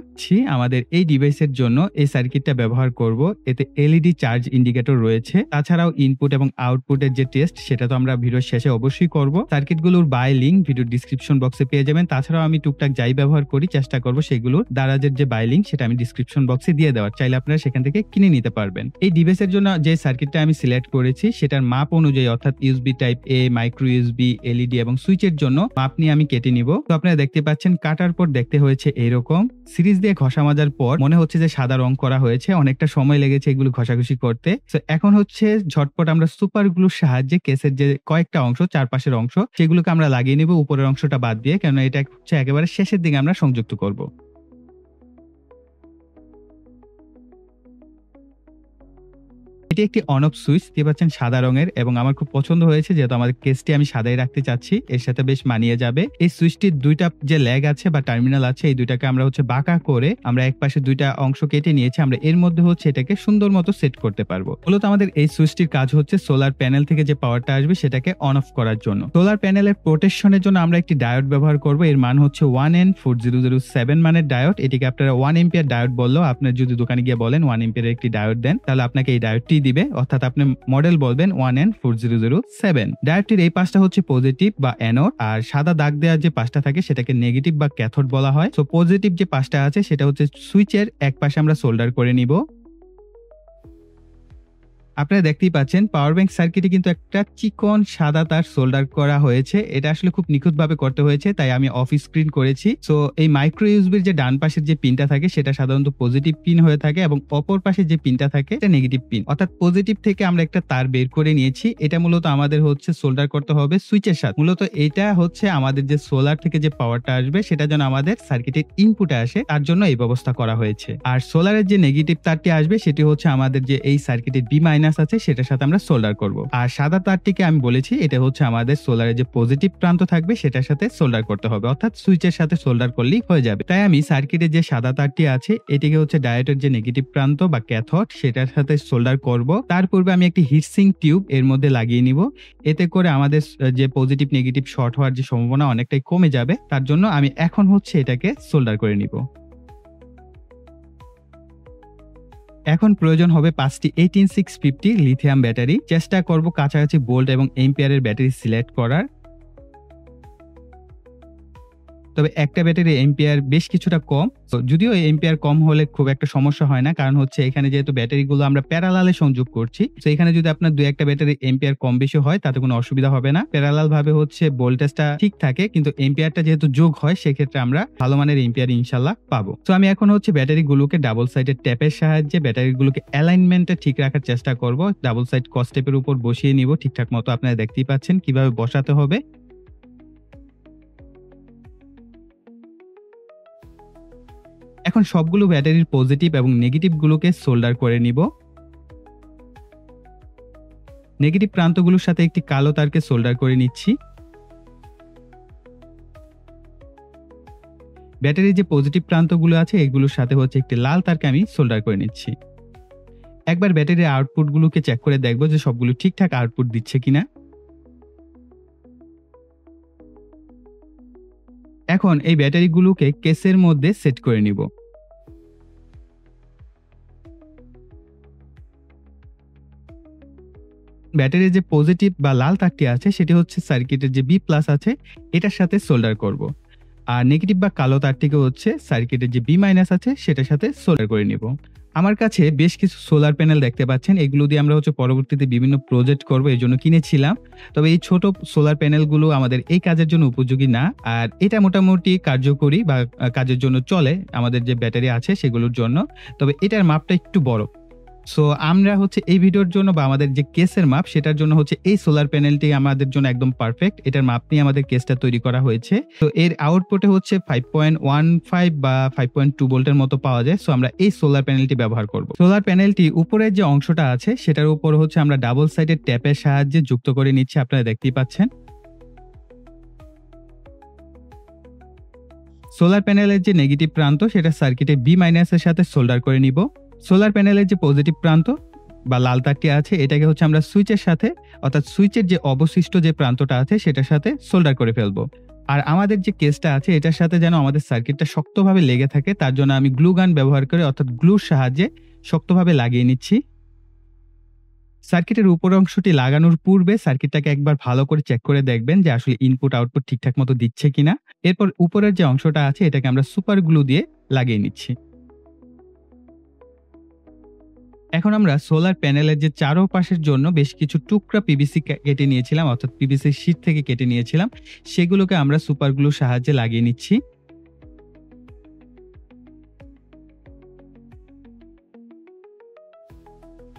আমাদের এই ডিভাইসের জন্য এই সার্কিটটা ব্যবহার করব। এতে এলইডি চার্জ ইন্ডিকেটর রয়েছে। তাছাড়াও ইনপুট এবং আউটপুটের যে টেস্ট, সেটা তো আমরা ভিডিওর শেষে অবশ্যই করব। সার্কিটগুলোর বাই লিঙ্ক ভিডিও ডিসক্রিপশন বক্সে পেয়ে যাবেন। তাছাড়াও আমি টুকটাক যাই ব্যবহার করি চেষ্টা করব সেগুলোর দারাজের যে বাই লিঙ্ক, সেটা আমি ডিসক্রিপশন বক্সে দিয়ে দেওয়ার, চাইলে আপনারা সেখান থেকে কিনে নিতে পারবেন। এই ডিভাইসের জন্য যে সার্কিটটা আমি সিলেক্ট করেছি সেটার মাপ অনুযায়ী, অর্থাৎ ইউএসবি টাইপ এ, মাইক্রো ইউএসবি, এলইডি এবং সুইচের জন্য মাপ নিয়ে আমি কেটে নিব। তো আপনারা দেখতে পাচ্ছেন কাটার পর দেখতে হয়েছে এরকম। সিরিজ দিয়ে ঘষা মাজার পর মনে হচ্ছে যে সাদা রং করা হয়েছে, অনেকটা সময় লেগেছে এগুলো ঘষাঘষি করতে। তো এখন হচ্ছে ঝটপট আমরা সুপার গ্লুর সাহায্যে কেসের যে কয়েকটা অংশ, চারপাশের অংশ, সেগুলোকে আমরা লাগিয়ে নিব, উপরের অংশটা বাদ দিয়ে, কেন এটা হচ্ছে একেবারে শেষের দিকে আমরা সংযুক্ত করব। এটি একটি অন অফ সুইচ, দেখতে পাচ্ছেন সাদা রঙের, এবং আমার খুব পছন্দ হয়েছে যেহেতু আমাদের কেসটি আমি সাদাই রাখতে চাচ্ছি, এর সাথে বেশ মানিয়ে যাবে। এই সুইচটির 2টা যে ল্যাগ আছে বা টার্মিনাল আছে, এই 2টাকে আমরা হচ্ছে বাঁকা করে আমরা এক পাশে 2টা অংশ কেটে নিয়েছি। আমরা এর মধ্যে হচ্ছে এটাকে সুন্দর মতো সেট করতে পারবো। মূলত আমাদের এই সুইচটির কাজ হচ্ছে সোলার প্যানেল থেকে যে পাওয়ারটা আসবে সেটাকে অন অফ করার জন্য। সোলার প্যানেলের প্রোটেকশনের জন্য আমরা একটি ডায়োড ব্যবহার করব। এর মান হচ্ছে 1N4007 মানের ডায়োড। এটিকে আপনারা 1 এম্পিয়ার ডায়োড বললেও, আপনার যদি দোকানে গিয়ে বলেন 1 এম্পিয়ারের একটি ডায়োড দেন, তাহলে আপনাকে এই ডায়োডটি দিবে, অর্থাৎ আপনি মডেল বলবেন 1N4007। ডায়োডটির এই পাশটা হচ্ছে পজিটিভ বা অ্যানোড, আর সাদা দাগ দেওয়ার যে পাশটা থাকে সেটাকে নেগেটিভ বা ক্যাথোড বলা হয়। সো পজিটিভ যে পাশটা আছে সেটা হচ্ছে সুইচের এক পাশে আমরা সোল্ডার করে নিব। আপনারা দেখতেই পাচ্ছেন পাওয়ার ব্যাংক সার্কিটে কিন্তু একটা চিকন সাদা তার সোল্ডার করা হয়েছে। এটা আসলে খুব নিখুঁতভাবে করতে হয়েছে, তাই আমি অফ স্ক্রিন করেছি। সো এই মাইক্রো ইউএসবির যে ডান পাশের যে পিনটা থাকে সেটা সাধারণত পজিটিভ পিন হয়ে থাকে, এবং অপর পাশে যে পিনটা থাকে এটা নেগেটিভ পিন। অর্থাৎ পজিটিভ থেকে আমরা একটা তার বের করে নিয়েছি। এটা মূলত আমাদের হচ্ছে সোল্ডার করতে হবে সুইচের সাথে। মূলত এটা হচ্ছে আমাদের যে সোলার থেকে যে পাওয়ারটা আসবে সেটা যেন আমাদের সার্কিটের ইনপুটে আসে, তার জন্য এই ব্যবস্থা করা হয়েছে। আর সোলারের যে নেগেটিভ তারটি আসবে সেটি হচ্ছে আমাদের যে এই সার্কিটের বি মাইনাস আছে সেটার সাথে আমরা সোল্ডার করব। আর সাদা তারটিকে আমি বলেছি এটা হচ্ছে আমাদের সোলারের যে পজিটিভ প্রান্ত থাকবে সেটার সাথে সোল্ডার করতে হবে, অর্থাৎ সুইচের সাথে সোল্ডার করলেই হয়ে যাবে। তাই আমি সার্কিটের যে সাদা তারটি আছে এটিকে হচ্ছে ডায়োডের যে নেগেটিভ প্রান্ত বা ক্যাথোড সেটার সাথে সোল্ডার করব। তার পূর্বে আমি একটি হিটসিং টিউব এর মধ্যে লাগিয়ে নিব। এতে করে আমাদের যে পজিটিভ নেগেটিভ শর্ট হওয়ার যে সম্ভাবনা অনেকটাই কমে যাবে। তার জন্য আমি এখন হচ্ছে এটাকে সোল্ডার করে নিব। এখন প্রয়োজন হবে 5টি 18650 লিথিয়াম ব্যাটারি। চেষ্টা করব কাছাকাছি ভোল্ট এবং এম্পিয়ারের ব্যাটারি সিলেক্ট করার। তবে একটা ব্যাটারি এম্পিয়ার বেশ কিছুটা কম, যদিও এম্পিয়ার কম হলে খুব একটা সমস্যা হয় না, কারণ হচ্ছে এখানে যেহেতু ব্যাটারিগুলো আমরা প্যারালালে সংযোগ করছি, তো এখানে যদি আপনার 2-1টা ব্যাটারি এম্পিয়ার কম বেশি হয় তাতে কোনো অসুবিধা হবে না। প্যারালাল ভাবে হচ্ছে ভোল্টেজটা ঠিক থাকে, কিন্তু এম্পিয়ারটা যেহেতু যোগ হয় সেক্ষেত্রে আমরা ভালো মানের এম্পিয়ার ইনশাল্লাহ পাবো। তো আমি এখন হচ্ছে ব্যাটারিগুলোকে ডাবল সাইডের ট্যাপের সাহায্যে ব্যাটারিগুলোকে অ্যালাইনমেন্টে ঠিক রাখার চেষ্টা করব। ডাবল সাইড কস টেপের উপর বসিয়ে নিব ঠিকঠাক মতো। আপনারা দেখতেই পাচ্ছেন কিভাবে বসাতে হবে। এখন সবগুলো ব্যাটারির পজিটিভ এবং নেগেটিভ গুলোকে সোল্ডার করে নিব। নেগেটিভ প্রান্তগুলোর সাথে একটি কালো তারকে সোল্ডার করে নিচ্ছি। ব্যাটারির যে পজিটিভ প্রান্তগুলো আছে এগুলোর সাথে হচ্ছে একটি লাল তারকে আমি সোল্ডার করে নিচ্ছি। একবার ব্যাটারির আউটপুট গুলোকে চেক করে দেখবো যে সবগুলো ঠিকঠাক আউটপুট দিচ্ছে কিনা। এখন এই ব্যাটারিগুলোকে কেসের মধ্যে সেট করে নিব। ব্যাটারির যে পজিটিভ বা লাল তারটি আছে সেটি হচ্ছে সার্কিটের যে বি প্লাস আছে এটার সাথে সোল্ডার করব, আর নেগেটিভ বা কালো তারটিকে হচ্ছে সার্কিটের যে বি মাইনাস আছে সেটার সাথে সোল্ডার করে নিব। আমার কাছে বেশ কিছু সোলার প্যানেল দেখতে পাচ্ছেন। এগুলো দিয়ে আমরা হচ্ছে পরবর্তীতে বিভিন্ন প্রজেক্ট করব, এজন্য কিনেছিলাম। তবে এই ছোট সোলার প্যানেলগুলো আমাদের এই কাজের জন্য উপযোগী না। আর এটা মোটামুটি কার্যকরী বা কাজের জন্য চলে আমাদের যে ব্যাটারি আছে সেগুলোর জন্য। তবে এটার মাপটা একটু বড়। সো আমরা হচ্ছে এই ভিডিওর জন্য বা আমাদের যে কেসের মাপ সেটার জন্য হচ্ছে এই সোলার প্যানেলটি আমাদের জন্য একদম পারফেক্ট। এটার মাপ নিয়ে আমাদের কেসটা তৈরি করা হয়েছে। তো এর আউটপুটে হচ্ছে 5.15 বা 5.2 ভোল্টের মতো পাওয়া যায়। সো আমরা এই সোলার প্যানেলটি ব্যবহার করব। সোলার প্যানেলটি উপরের যে অংশটা আছে সেটার উপর হচ্ছে আমরা ডাবল সাইডের ট্যাপের সাহায্যে যুক্ত করে নিচ্ছি, আপনারা দেখতেই পাচ্ছেন। সোলার প্যানেলের যে নেগেটিভ প্রান্ত সেটা সার্কিটে বি মাইনাসের সাথে সোল্ডার করে নিব। সোলার প্যানেলের যে পজিটিভ প্রান্ত বা লাল তারটি আছে এটাকে হচ্ছে আমরা সুইচের সাথে, অর্থাৎ সুইচের যে অবশিষ্ট যে প্রান্তটা আছে সেটার সাথে সোল্ডার করে ফেলবো। আর আমাদের যে কেসটা আছে এটার সাথে যেন আমাদের সার্কিটটা শক্তভাবে লেগে থাকে তার জন্য আমি গ্লু গান ব্যবহার করে, অর্থাৎ গ্লুর সাহায্যে শক্তভাবে লাগিয়ে নিচ্ছি। সার্কিটের উপর অংশটি লাগানোর পূর্বে সার্কিটটাকে একবার ভালো করে চেক করে দেখবেন যে আসলে ইনপুট আউটপুট ঠিকঠাক মতো দিচ্ছে কিনা। এরপর উপরের যে অংশটা আছে এটাকে আমরা সুপার গ্লু দিয়ে লাগিয়ে নিচ্ছি। এখন আমরা সোলার প্যানেলের যে চারপাশের জন্য বেশ কিছু টুকরা পিভিসি কেটে নিয়েছিলাম, অর্থাৎ পিভিসি শীট থেকে কেটে নিয়েছিলাম, সেগুলোকে আমরা সুপার গ্লুর সাহায্যে লাগিয়ে নিচ্ছি।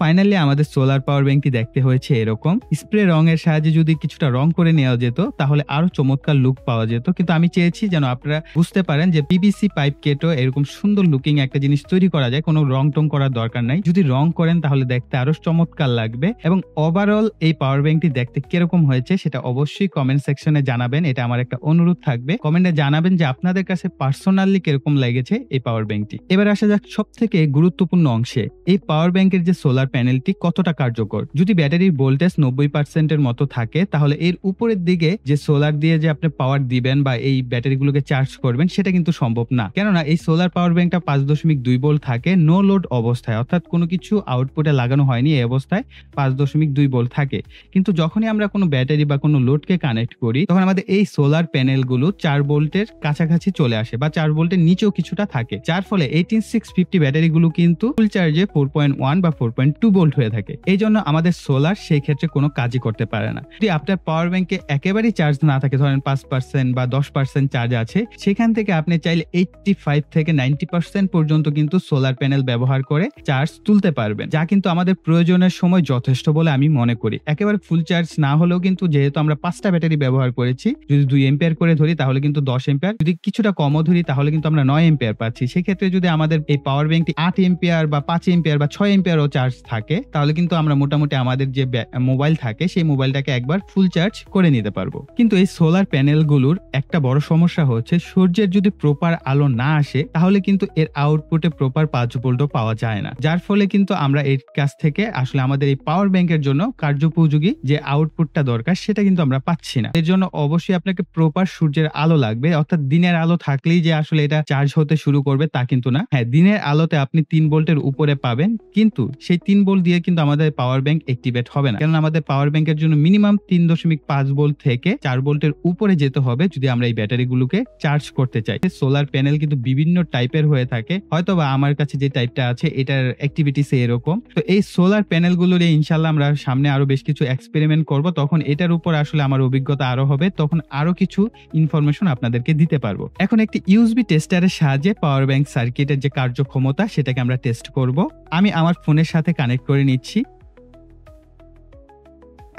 ফাইনালি আমাদের সোলার পাওয়ার ব্যাংকটি দেখতে হয়েছে এরকম। স্প্রে রঙের সাহায্যে যদি কিছুটা রং করে নেওয়া যেত তাহলে আরো চমৎকার লুক পাওয়া যেত, কিন্তু আমি চেয়েছি যেন আপনারা বুঝতে পারেন যে পিভিসি পাইপ কেটেও এরকম সুন্দর লুকিং একটা জিনিস তৈরি করা যায়, কোনো রং টং করার দরকার নাই। যদি রং করেন তাহলে দেখতে আরো চমৎকার লাগবে। এবং ওভারঅল এই পাওয়ার ব্যাংকটি দেখতে কিরকম হয়েছে সেটা অবশ্যই কমেন্ট সেকশনে জানাবেন, এটা আমার একটা অনুরোধ থাকবে। কমেন্টে জানাবেন যে আপনাদের কাছে পার্সোনালি কিরকম লেগেছে এই পাওয়ার ব্যাংকটি। এবার আসা যাক সব থেকে গুরুত্বপূর্ণ অংশে, এই পাওয়ার ব্যাংকের যে সোলার প্যানেলটি কতটা কার্যকর। যদি ব্যাটারির ভোল্টেজ 90% এর মতো থাকে তাহলে এর উপরের দিকে যে সোলার দিয়ে যে আপনি পাওয়ার দিবেন বা এই ব্যাটারিগুলোকে চার্জ করবেন সেটা কিন্তু সম্ভব না, কেননা এই সোলার পাওয়ার ব্যাংকটা 5.2 ভোল্ট থাকে নো লোড অবস্থায়, অর্থাৎ কোনো কিছু আউটপুটে লাগানো হয়নি, এই অবস্থায় 5.2 ভোল্ট থাকে। কিন্তু যখনই আমরা কোনো ব্যাটারি বা কোনো লোডকে কানেক্ট করি তখন আমাদের এই সোলার প্যানেলগুলো 4 ভোল্টের কাছাকাছি চলে আসে বা 4 ভোল্টের নিচেও কিছুটা থাকে, যার ফলে 18650 ব্যাটারিগুলো কিন্তু ফুল চার্জে 4.1 বা 4.2 ভোল্ট হয়ে থাকে। এই জন্য আমাদের সোলার সেই ক্ষেত্রে কোনো কাজই করতে পারে না। যদি আপনার পাওয়ার ব্যাংকে একেবারেই চার্জ না থাকে, ধরেন 5% বা 10% চার্জ আছে, সেখান থেকে আপনি চাইলে 85 থেকে 90% পর্যন্ত কিন্তু সোলার প্যানেল ব্যবহার করে চার্জ তুলতে পারবেন, যা কিন্তু আমাদের প্রয়োজনের সময় যথেষ্ট বলে আমি মনে করি। একেবারে ফুল চার্জ না হলেও কিন্তু যেহেতু আমরা 5টা ব্যাটারি ব্যবহার করেছি, যদি 2 এম্পিয়ার করে ধরি তাহলে কিন্তু 10 এম্পিয়ার, যদি কিছুটা কমও ধরি তাহলে কিন্তু আমরা 9 এম্পিয়ার পাচ্ছি। সেক্ষেত্রে যদি আমাদের এই পাওয়ার ব্যাংকটি 8 এম্পিয়ার বা 5 এম্পিয়ার বা 6 এম্পিয়ারও চার্জ থাকে তাহলে কিন্তু আমরা মোটামুটি আমাদের যে মোবাইল থাকে সেই মোবাইলটাকে একবার ফুল চার্জ করে নিতে পারবো। কিন্তু এই সোলার প্যানেলগুলোর একটা বড় সমস্যা হচ্ছে সূর্যের যদি প্রপার আলো না আসে তাহলে কিন্তু এর আউটপুটে প্রপার 5 ভোল্টও পাওয়া যায় না, যার ফলে কিন্তু আমরা এর কাছ থেকে আসলে আমাদের এই পাওয়ার ব্যাংকের জন্য কার্যোপযোগী যে আউটপুটটা দরকার সেটা কিন্তু আমরা পাচ্ছি না। এর জন্য অবশ্যই আপনাকে প্রপার সূর্যের আলো লাগবে, অর্থাৎ দিনের আলো থাকলেই যে আসলে এটা চার্জ হতে শুরু করবে তা কিন্তু না। হ্যাঁ, দিনের আলোতে আপনি 3 ভোল্টের উপরে পাবেন, কিন্তু সেই 3 ভোল্ট দিয়ে কিন্তু আমাদের পাওয়ার ব্যাংক অ্যাক্টিভেট হবে না, কারণ আমাদের পাওয়ার ব্যাংকের জন্য মিনিমাম 3.5 ভোল্ট থেকে 4 ভোল্টের উপরে যেতে হবে যদি আমরা এই ব্যাটারিগুলোকে চার্জ করতে চাই। সোলার প্যানেল কিন্তু বিভিন্ন টাইপের হয়ে থাকে, হয়তোবা আমার কাছে যে টাইপটা আছে এটার অ্যাক্টিভিটিস এরকম। তো এই সোলার প্যানেলগুলো নিয়ে ইনশাআল্লাহ আমরা সামনে আরো বেশ কিছু এক্সপেরিমেন্ট করব, তখন এটার উপর আসলে আমার অভিজ্ঞতা আরো হবে, তখন আরো কিছু ইনফরমেশন আপনাদেরকে দিতে পারবো। এখন একটি ইউএসবি টেস্টারের সাহায্যে পাওয়ার ব্যাংক সার্কিটের যে কার্যক্ষমতা সেটাকে আমরা টেস্ট করব। আমি আমার ফোনের সাথে কানেক্ট করে নিচ্ছি।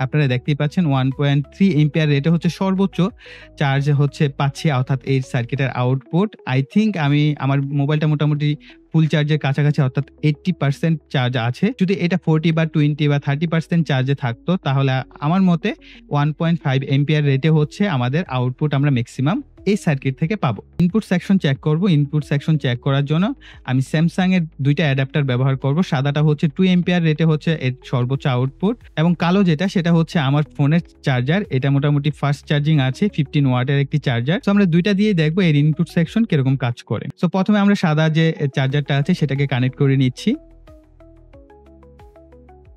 আপনারা দেখতেই পাচ্ছেন 1.3 এম্পিয়ার রেটে হচ্ছে সর্বোচ্চ চার্জ হচ্ছে পাচ্ছি, অর্থাৎ এই সার্কিটের আউটপুট। আই থিঙ্ক আমি আমার মোবাইলটা মোটামুটি ফুল চার্জের কাছাকাছি, অর্থাৎ 80% চার্জ আছে। যদি এটা 40 বা 20 বা 30% চার্জে থাকতো তাহলে আমার মতে 1.5 এম্পিয়ার রেটে হচ্ছে আমাদের আউটপুট আমরা ম্যাক্সিমাম এই সার্কিট থেকে পাবো। ইনপুট সেকশন চেক করব। ইনপুট সেকশন চেক করার জন্য আমি স্যামসাং এর 2টা অ্যাডাপ্টার ব্যবহার করব। সাদাটা হচ্ছে 2 এম্পিয়ার রেটে হচ্ছে এর সর্বোচ্চ আউটপুট, এবং কালো যেটা সেটা হচ্ছে আমার ফোনের চার্জার। এটা মোটামুটি ফাস্ট চার্জিং আছে, 15 ওয়াটের একটি চার্জার। সো আমরা 2টা দিয়ে দেখবো এর ইনপুট সেকশন কিরকম কাজ করে। সো প্রথমে আমরা সাদা যে চার্জারটা আছে সেটাকে কানেক্ট করে নিচ্ছি।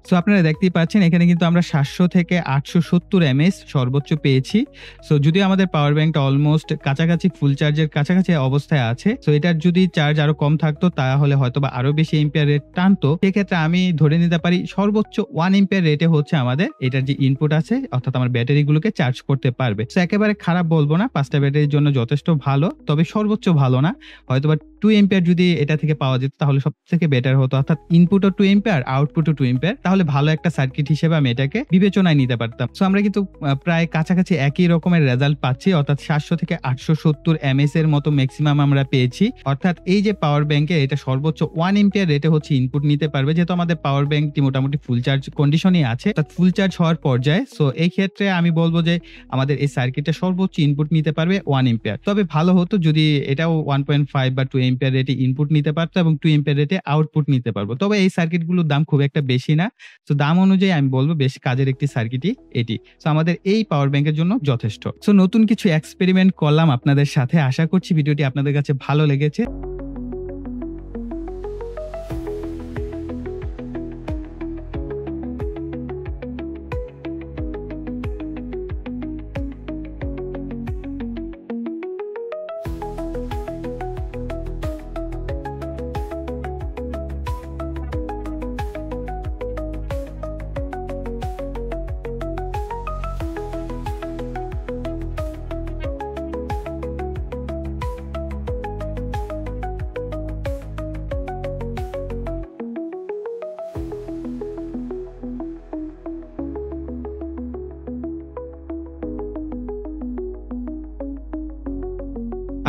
সো আপনারা দেখতেই পাচ্ছেন এখানে কিন্তু আমরা 700 থেকে 870 এমএএইচ সর্বোচ্চ পেয়েছি। সো যদি আমাদের পাওয়ার ব্যাংকটা অলমোস্ট কাছাকাছি ফুল চার্জের কাছাকাছি অবস্থায় আছে, সো এটার যদি চার্জ আরো কম থাকতো তাহলে হয়তোবা আরো বেশি এম্পিয়ার রেট টানতো। সেক্ষেত্রে আমি ধরে নিতে পারি সর্বোচ্চ 1 এম্পিয়ার রেটে হচ্ছে আমাদের এটার যে ইনপুট আছে অর্থাৎ আমার ব্যাটারিগুলোকে চার্জ করতে পারবে। সো একেবারে খারাপ বলবো না, 5টা ব্যাটারির জন্য যথেষ্ট ভালো, তবে সর্বোচ্চ ভালো না। হয়তোবা 2 এম্পিয়ার যদি এটা থেকে পাওয়া যেত তাহলে সব থেকে বেটার হতো, অর্থাৎ ইনপুটও 2 এম্পিয়ার আউটপুটও 2 এম্পিয়ার, তাহলে ভালো একটা সার্কিট হিসেবে আমি এটাকে বিবেচনায় নিতে পারতাম। সো আমরা কিন্তু প্রায় কাছাকাছি একই রকমের রেজাল্ট পাচ্ছি, অর্থাৎ 700 থেকে 870 এমএএইচ এর মতো ম্যাক্সিমাম আমরা পেয়েছি। অর্থাৎ এই যে পাওয়ার ব্যাংকে এটা সর্বোচ্চ 1 এম্পিয়ার রেটে হচ্ছে ইনপুট নিতে পারবে, যেহেতু আমাদের পাওয়ার ব্যাংকটি মোটামুটি ফুল চার্জ কন্ডিশনই আছে, অর্থাৎ ফুল চার্জ হওয়ার পর্যায়ে। সো এই ক্ষেত্রে আমি বলবো যে আমাদের এই সার্কিটটা সর্বোচ্চ ইনপুট নিতে পারবে 1 এম্পিয়ার। তবে ভালো হতো যদি এটাও 1.5 বা 2 এম্পিয়ার রেটে ইনপুট নিতে পারতো এবং 2 এম্পিয়ার রেটে আউটপুট নিতে পারবো। তবে এই সার্কিটগুলোর দাম খুব একটা বেশি না, তো দাম অনুযায়ী আমি বলবো বেশ কাজের একটি সার্কিটই এটি। সো আমাদের এই পাওয়ার ব্যাংকের জন্য যথেষ্ট। সো নতুন কিছু এক্সপেরিমেন্ট করলাম আপনাদের সাথে, আশা করছি ভিডিওটি আপনাদের কাছে ভালো লেগেছে।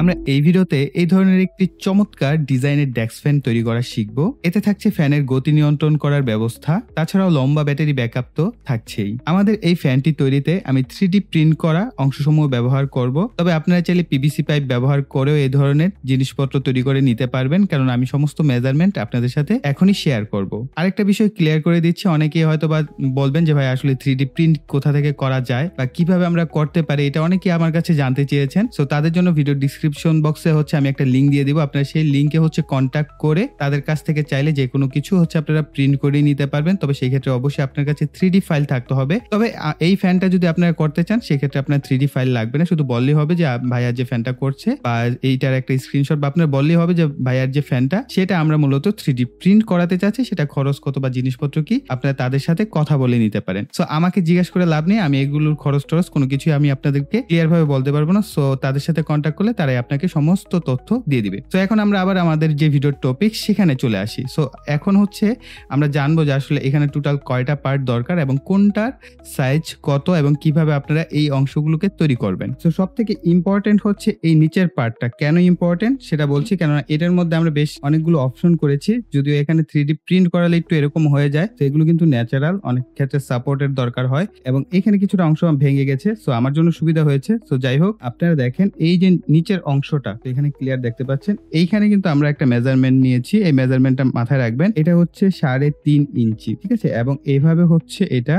আমরা এই ভিডিওতে এই ধরনের একটি চমৎকার ডিজাইনের ডেস্ক ফ্যান তৈরি করা শিখব। এতে থাকছে ফ্যানের গতি নিয়ন্ত্রণ করার ব্যবস্থা, তাছাড়াও লম্বা ব্যাটারি ব্যাকআপ তো থাকছেই। আমাদের এই ফ্যানটি তৈরিতে আমি 3D প্রিন্ট করা অংশসমূহ ব্যবহার করব, তবে আপনারা চাইলে পিভিসি পাইপ ব্যবহার করেও এই ধরনের জিনিসপত্র তৈরি করে নিতে পারবেন, কারণ আমি সমস্ত মেজারমেন্ট আপনাদের সাথে এখনই শেয়ার করব। আরেকটা বিষয় ক্লিয়ার করে দিচ্ছি, অনেকেই হয়তো বা বলবেন যে ভাই আসলে 3D প্রিন্ট কোথা থেকে করা যায় বা কিভাবে আমরা করতে পারি, এটা অনেকেই আমার কাছে জানতে চেয়েছেন। সো তাদের জন্য ভিডিও ডিসক্রিপশন বক্সে হচ্ছে আমি একটা লিংক দিয়ে দিব, আপনারা সেই লিংকে হচ্ছে কন্ট্যাক্ট করে তাদের কাছ থেকে চাইলে যে কোনো কিছু হচ্ছে আপনারা প্রিন্ট করে নিতে পারবেন। তবে সেই ক্ষেত্রে অবশ্যই আপনার কাছে 3D ফাইল থাকতে হবে। তবে এই ফ্যানটা যদি আপনারা করতে চান সেক্ষেত্রে আপনার 3D ফাইল লাগবে না, শুধু বললেই হবে যে ভাইয়ার যে ফ্যানটা করছে বা এইটার একটা স্ক্রিনশট বা আপনার বললেই হবে যে ভাইয়ার যে ফ্যানটা সেটা আমরা মূলত 3D প্রিন্ট করাতে চাচ্ছি, সেটা খরচ কত বা জিনিসপত্র কি আপনারা তাদের সাথে কথা বলে নিতে পারেন। সো আমাকে জিজ্ঞাসা করে লাভ নেই, আমি এগুলোর খরচ টরচ কোনো কিছুই আমি আপনাদেরকে ক্লিয়ার ভাবে বলতে পারবো না। সো তাদের সাথে কন্ট্যাক্ট করলে তারাই আপনাকে সমস্ত তথ্য দিয়ে দিবে। তো এখন আমরা আবার আমাদের যে ভিডিওর টপিক সেখানে চলে আসি। সো এখন হচ্ছে আমরা জানবো যে আসলে এখানে টোটাল কয়টা পার্ট দরকার এবং কোনটার সাইজ কত এবং কিভাবে আপনারা এই অংশগুলোকে তৈরি করবেন। সো সব থেকে ইম্পর্টেন্ট হচ্ছে এই নিচের পার্টটা। কেন ইম্পর্টেন্ট সেটা বলছি, কেননা এটার মধ্যে আমরা বেশ অনেকগুলো অপশন করেছি, যদিও এখানে 3D প্রিন্ট করালে একটু এরকম হয়ে যায়, তো এগুলো কিন্তু ন্যাচারাল, অনেক ক্ষেত্রে সাপোর্টের দরকার হয় এবং এখানে কিছুটা অংশ ভেঙে গেছে। সো আমার জন্য সুবিধা হয়েছে। সো যাই হোক, আপনারা দেখেন এই যে নিচের অংশটা এখানে ক্লিয়ার দেখতে পাচ্ছেন, এইখানে কিন্তু আমরা একটা মেজারমেন্ট নিয়েছি। এই মেজারমেন্টটা মাথায় রাখবেন, এটা হচ্ছে 3.5 ইঞ্চি, ঠিক আছে, এবং এইভাবে হচ্ছে এটা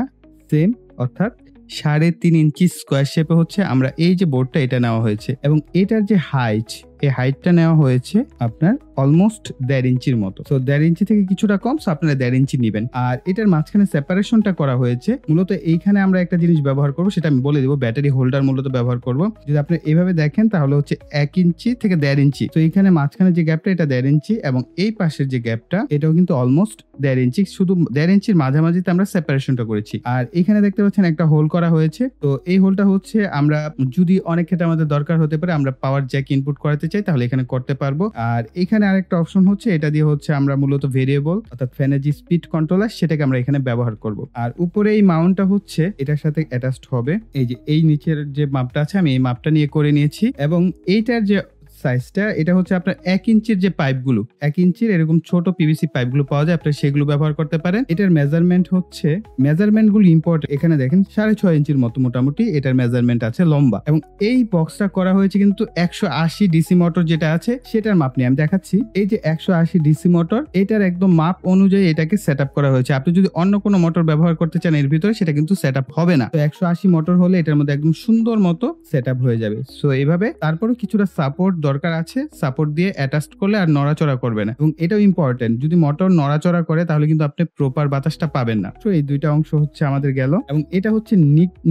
সেম, অর্থাৎ 3.5 ইঞ্চি স্কোয়ার শেপে হচ্ছে আমরা এই যে বোর্ডটা এটা নেওয়া হয়েছে এবং এটার যে হাইট, এই হাইটটা নেওয়া হয়েছে আপনার অলমোস্ট 1.5 ইঞ্চির মতো। তো 1.5 ইঞ্চি থেকে কিছুটা কম, সো আপনারা 1.5 ইঞ্চি নেবেন। আর এটার মাঝখানে সেপারেশনটা করা হয়েছে মূলত এইখানে আমরা একটা জিনিস ব্যবহার করবো, সেটা আমি বলে দিব, ব্যাটারি হোল্ডার মূলত ব্যবহার করব। যদি আপনি এইভাবে দেখেন তাহলে হচ্ছে 1 ইঞ্চি থেকে 1.5 ইঞ্চি। তো এইখানে মাঝখানে যে গ্যাপটা এটা 1.5 ইঞ্চি এবং এই পাশের যে গ্যাপটা এটাও কিন্তু অলমোস্ট 1.5 ইঞ্চি, শুধু 1.5 ইঞ্চির মাঝামাঝিতে আমরা সেপারেশনটা করেছি। আর এখানে দেখতে পাচ্ছেন একটা হোল করা হয়েছে। তো এই হোলটা হচ্ছে আমরা যদি অনেক ক্ষেত্রে আমাদের দরকার হতে পারে, আমরা পাওয়ার জ্যাক ইনপুট করাতে চাই তাহলে এখানে করতে পারবো। আর এখানে আরেকটা অপশন হচ্ছে, এটা দিয়ে হচ্ছে আমরা মূলত ভেরিয়েবল অর্থাৎ ফ্যানের যে স্পিড কন্ট্রোলার সেটাকে আমরা এখানে ব্যবহার করব। আর উপরে এই মাউন্টটা হচ্ছে এটার সাথে অ্যাটাচড হবে। এই যে এই নিচের যে মাপটা আছে আমি এই মাপটা নিয়ে করে নিয়েছি এবং এইটার যে সাইজটা এটা হচ্ছে আপনার 1 ইঞ্চির যে পাইপগুলো, 1 ইঞ্চির এরকম ছোট পিভিসি পাইপগুলো পাওয়া যায়, আপনারা সেগুলো ব্যবহার করতে পারেন। এটার মেজারমেন্ট হচ্ছে, মেজারমেন্টগুলো ইম্পর্টেন্ট, এখানে দেখেন 6.5 ইঞ্চির মতো মোটামুটি এটার মেজারমেন্ট আছে লম্বা। এবং এই বক্সটা করা হয়েছে কিন্তু 180 ডিসি মোটর যেটা আছে সেটার মাপ নিয়ে আমি দেখাচ্ছি। এই যে 180 ডিসি মোটর, এটার একদম মাপ অনুযায়ী এটাকে সেট আপ করা হয়েছে। আপনি যদি অন্য কোনো মোটর ব্যবহার করতে চান এর ভিতরে, সেটা কিন্তু সেট আপ হবে না। তো 180 মোটর হলে এটার মধ্যে একদম সুন্দর মতো সেট আপ হয়ে যাবে। সো এইভাবে, তারপরে কিছুটা সাপোর্ট দরকার দরকার আছে সাপোর্ট দিয়ে অ্যাটাচ করলে আর নড়াচড়া করবে না। এবং এটাও ইম্পর্টেন্ট, যদি মোটর নড়াচড়া করে তাহলে কিন্তু আপনি প্রপার বাতাসটা পাবেন না। তো এই দুইটা অংশ হচ্ছে আমাদের গেল। এবং এটা হচ্ছে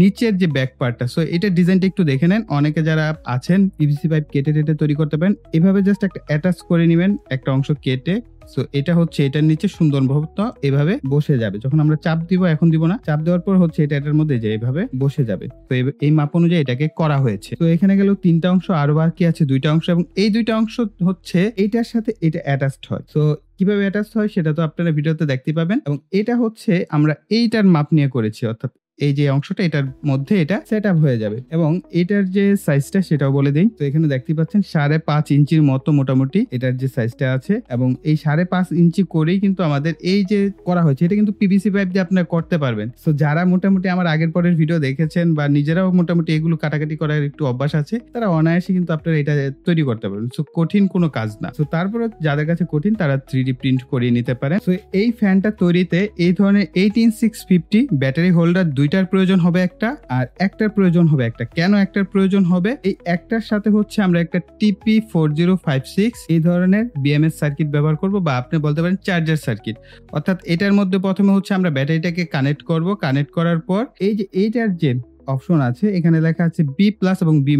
নিচের যে ব্যাক পার্টটা, সো এটা ডিজাইনটা একটু দেখে নেন। অনেকে যারা আছেন পিভিসি পাইপ কেটে তৈরি করতে পারেন, এভাবে জাস্ট একটা অ্যাটাচ করে নেবেন একটা অংশ কেটে। সো এটা হচ্ছে এটার নিচে সুন্দরভাবে এভাবে বসে যাবে। যখন আমরা চাপ দিব, এখন দিব না, চাপ দেওয়ার পর হচ্ছে এটার মধ্যে যে এইভাবে বসে যাবে। তো এই মাপ অনুযায়ী এটাকে করা হয়েছে। তো এখানে গেল 3টা অংশ, আরো বাকি আছে 2টা অংশ, এবং এই 2টা অংশ হচ্ছে এইটার সাথে এটা অ্যাটাচড হয়। তো কিভাবে অ্যাটাচ হয় সেটা তো আপনারা ভিডিওতে দেখতে পাবেন। এবং এটা হচ্ছে আমরা এইটার মাপ নিয়ে করেছি, অর্থাৎ এই যে অংশটা এটার মধ্যে এটা সেট আপ হয়ে যাবে। এবং এটার যে সাইজটা সেটাও বলে দিই। তো এখানে দেখতে পাচ্ছেন 5.5 ইঞ্চির মতো মোটামুটি এটার যে সাইজটা আছে। এবং এই 5.5 ইঞ্চি করেই কিন্তু আমাদের এই যে করা হয়েছে, এটা কিন্তু পিভিসি পাইপ দিয়ে আপনারা করতে পারবেন। তো যারা মোটামুটি আমার আগের পরের ভিডিও দেখেছেন বা নিজেরাও মোটামুটি এগুলো কাটাকাটি করার একটু অভ্যাস আছে, তারা অনায়াসে কিন্তু আপনারা এটা তৈরি করতে পারবেন। সো কঠিন কোনো কাজ না। তো তারপরে যাদের কাছে কঠিন তারা 3D প্রিন্ট করিয়ে নিতে পারেন। তো এই ফ্যানটা তৈরিতে এই ধরনের 18650 ব্যাটারি হোল্ডার 2টার প্রয়োজন হবে একটা, আর একটার প্রয়োজন হবে একটা। কেন একটার প্রয়োজন হবে? এই একটার সাথে হচ্ছে আমরা একটা TP4056 এই ধরনের BMS সার্কিট ব্যবহার করব, বা আপনি বলতে পারেন চার্জার সার্কিট। অর্থাৎ এটার মধ্যে প্রথমে হচ্ছে আমরা ব্যাটারিটাকে কানেক্ট করব। কানেক্ট করার পর এই যে এইটার যে অপশন আছে এখানে লেখা আছে B+ এবং B-।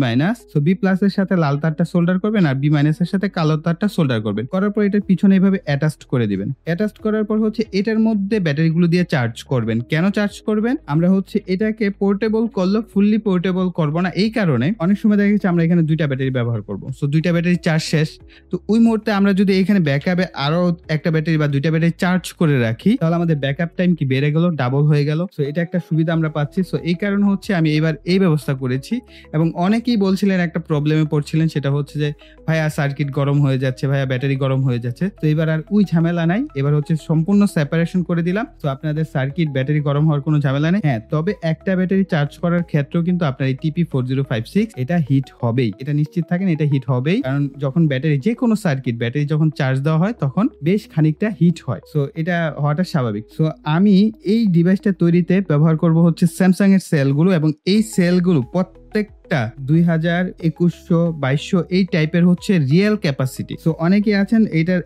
সো B+ এর সাথে লাল তারটা সোল্ডার করবেন, আর B- এর সাথে কালো তারটা সোল্ডার করবেন। করার পর এটার পিছনে এইভাবে অ্যাটাচড করে দিবেন। অ্যাটাচড করার পর হচ্ছে এটার মধ্যে ব্যাটারিগুলো দিয়ে চার্জ করবেন। কেন চার্জ করবেন? আমরা হচ্ছে এটাকে পোর্টেবল করলে ফুললি পোর্টেবল করব না, এই কারণে অনেক সময় দেখা যাচ্ছে আমরা এখানে 2টা ব্যাটারি ব্যবহার করব। সো 2টা ব্যাটারি চার্জ শেষ, তো ওই মুহূর্তে আমরা যদি এখানে ব্যাকআপে আরো একটা ব্যাটারি বা 2টা ব্যাটারি চার্জ করে রাখি, তাহলে আমাদের ব্যাকআপ টাইম কি বেড়ে গেল, ডাবল হয়ে গেল। সো এটা একটা সুবিধা আমরা পাচ্ছি। সো এই কারণে হচ্ছে আমি এবার এই ব্যবস্থা করেছি। এবং অনেকেই বলছিলেন একটা প্রবলেমে পড়ছিলেন, সেটা হচ্ছে যে ভাইয়া সার্কিট গরম হয়ে যাচ্ছে, ভাইয়া ব্যাটারি গরম হয়ে যাচ্ছে। তো এবার আর ওই ঝামেলা নাই, এবার হচ্ছে সম্পূর্ণ সেপারেশন করে দিলাম। তো আপনাদের সার্কিট ব্যাটারি গরম হওয়ার কোনো ঝামেলা নেই। হ্যাঁ, তবে একটা ব্যাটারি চার্জ করার ক্ষেত্রেও কিন্তু আপনার এই TP4056 এটা হিট হবেই, এটা নিশ্চিত থাকেন, এটা হিট হবেই। কারণ যখন ব্যাটারি যে কোনো সার্কিট ব্যাটারি যখন চার্জ দেওয়া হয় তখন বেশ খানিকটা হিট হয়। সো এটা হওয়াটা স্বাভাবিক। সো আমি এই ডিভাইসটা তৈরিতে ব্যবহার করব হচ্ছে স্যামসাং এর সেলগুলো, এবং এই সেলগুলো প্রত্যেকটা 2000, 2100, 2200 এই টাইপের হচ্ছে রিয়েল ক্যাপাসিটি। সো অনেকে আছেন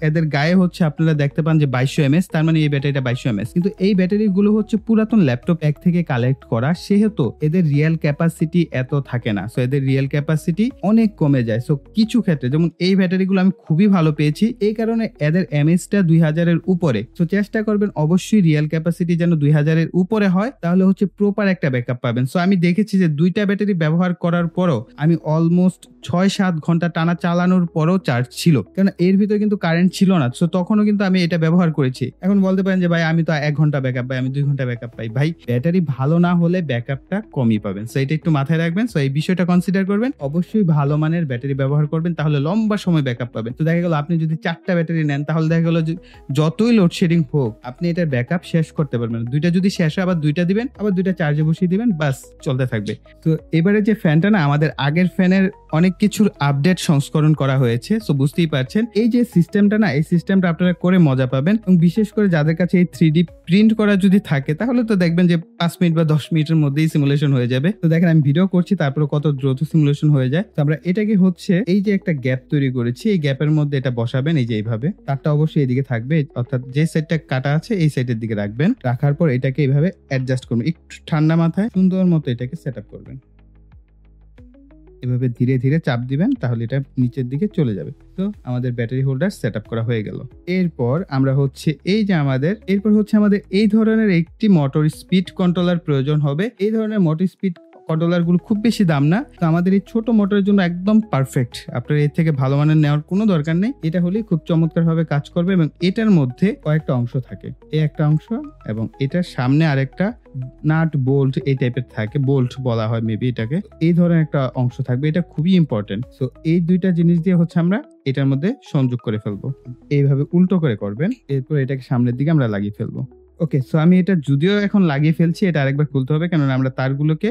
এদের গায়ে হচ্ছে আপনারা দেখতে পান যে 2200 mAh, তার মানে এই ব্যাটারিটা 2200 mAh, কিন্তু এই ব্যাটারিগুলো হচ্ছে পুরাতন ল্যাপটপ এক থেকে কালেক্ট করা, সেহেতু এদের রিয়েল ক্যাপাসিটি এত থাকে না। সো এদের রিয়েল ক্যাপাসিটি অনেক কমে যায়। সো কিছু ক্ষেত্রে যেমন এই ব্যাটারিগুলো আমি খুবই ভালো পেয়েছি, এই কারণে এদের এমএএইচটা 2000 এর উপরে। সো চেষ্টা করবেন অবশ্যই রিয়েল ক্যাপাসিটি যেন 2000 এর উপরে হয়, তাহলে হচ্ছে প্রপার একটা ব্যাকআপ পাবেন। সো আমি দেখেছি যে 2টা ব্যাটারি ব্যবহার করার পরও আমি অলমোস্ট 6-7 ঘন্টা টানা চালানোর পরও চার্জ ছিল, কারণ এর ভিতরে কিন্তু কারেন্ট ছিল না। সো তখনও কিন্তু আমি এটা ব্যবহার করেছি। এখন বলতে পারেন যে ভাই আমি তো 1 ঘন্টা ব্যাকআপ পাই, আমি 2 ঘন্টা ব্যাকআপ পাই। ভাই ব্যাটারি ভালো না হলে ব্যাকআপটা কমই পাবেন। সো এটা একটু মাথায় রাখবেন। সো এই বিষয়টা কনসিডার করবেন। অবশ্যই ভালো মানের ব্যাটারি ব্যবহার করবেন, তাহলে লম্বা সময় ব্যাকআপ পাবেন। তো দেখা গেল আপনি যদি 4টা ব্যাটারি নেন, তাহলে দেখা গেল যে যতই লোডশেডিং হোক আপনি এটার ব্যাকআপ শেষ করতে পারবেন। 2টা যদি শেষ হয় আবার 2টা দিবেন, আবার 2টা চার্জে বসিয়ে দিবেন, বাস চলতে থাকবে। তো এবারে যে ফ্যানটা না, আমাদের আগের ফ্যানের অনেক কিছুর আপডেট সংস্করণ করা হয়েছে। সো বুঝতেই পারছেন এই যে সিস্টেমটা না, এই সিস্টেমটা আপনারা করে মজা পাবেন। এবং বিশেষ করে যাদের কাছে এই 3D প্রিন্ট করা যদি থাকে, তাহলে তো দেখবেন যে 5 মিনিট বা 10 মিনিটের মধ্যেই সিমুলেশন হয়ে যাবে। তো দেখেন আমি ভিডিও করছি, তারপরে কত দ্রুত সিমুলেশন হয়ে যায়। তো আমরা এটাকে হচ্ছে এই যে একটা গ্যাপ তৈরি করেছি, এই গ্যাপের মধ্যে এটা বসাবেন, এই যে এইভাবে। তারটা অবশ্যই এইদিকে থাকবে, অর্থাৎ যে সাইডটা কাটা আছে এই সাইডের দিকে রাখবেন। রাখার পর এটাকে এইভাবে অ্যাডজাস্ট করবেন, একটু ঠান্ডা মাথায় সুন্দর মতো এটাকে সেট আপ করবেন। এভাবে ধীরে ধীরে চাপ দিবেন, তাহলে এটা নিচের দিকে চলে যাবে। তো আমাদের ব্যাটারি হোল্ডার সেট আপ করা হয়ে গেল। এরপর আমরা হচ্ছে আমাদের এই ধরনের একটি মোটর স্পিড কন্ট্রোলার প্রয়োজন হবে। এই ধরনের মোটর স্পিড কন্ট্রোলার গুলো খুব বেশি দাম না, তো আমাদের এই ছোট মোটরের জন্য একদম পারফেক্ট। আপনার এর থেকে ভালো মানের নেওয়ার কোনো দরকার নেই, এটা হলেই খুব চমৎকার ভাবে কাজ করবে। এবং এটার মধ্যে কয়েকটা অংশ থাকে, এই একটা অংশ এবং এটার সামনে আরেকটা নাট বোল্ট এই টাইপের থাকে, বোল্ট বলা হয় মেবি এটাকে। এই ধরনের একটা অংশ থাকবে, এটা খুবই ইম্পর্টেন্ট। সো এই 2টা জিনিস দিয়ে হচ্ছে আমরা এটার মধ্যে সংযোগ করে ফেলবো। এইভাবে উল্টো করে করবেন, এরপর এটাকে সামনের দিকে আমরা লাগিয়ে ফেলবো। ওকে, সো আমি এটা যদিও এখন লাগিয়ে ফেলছি, এটা আরেকবার খুলতে হবে, কেননা আমরা তারগুলোকে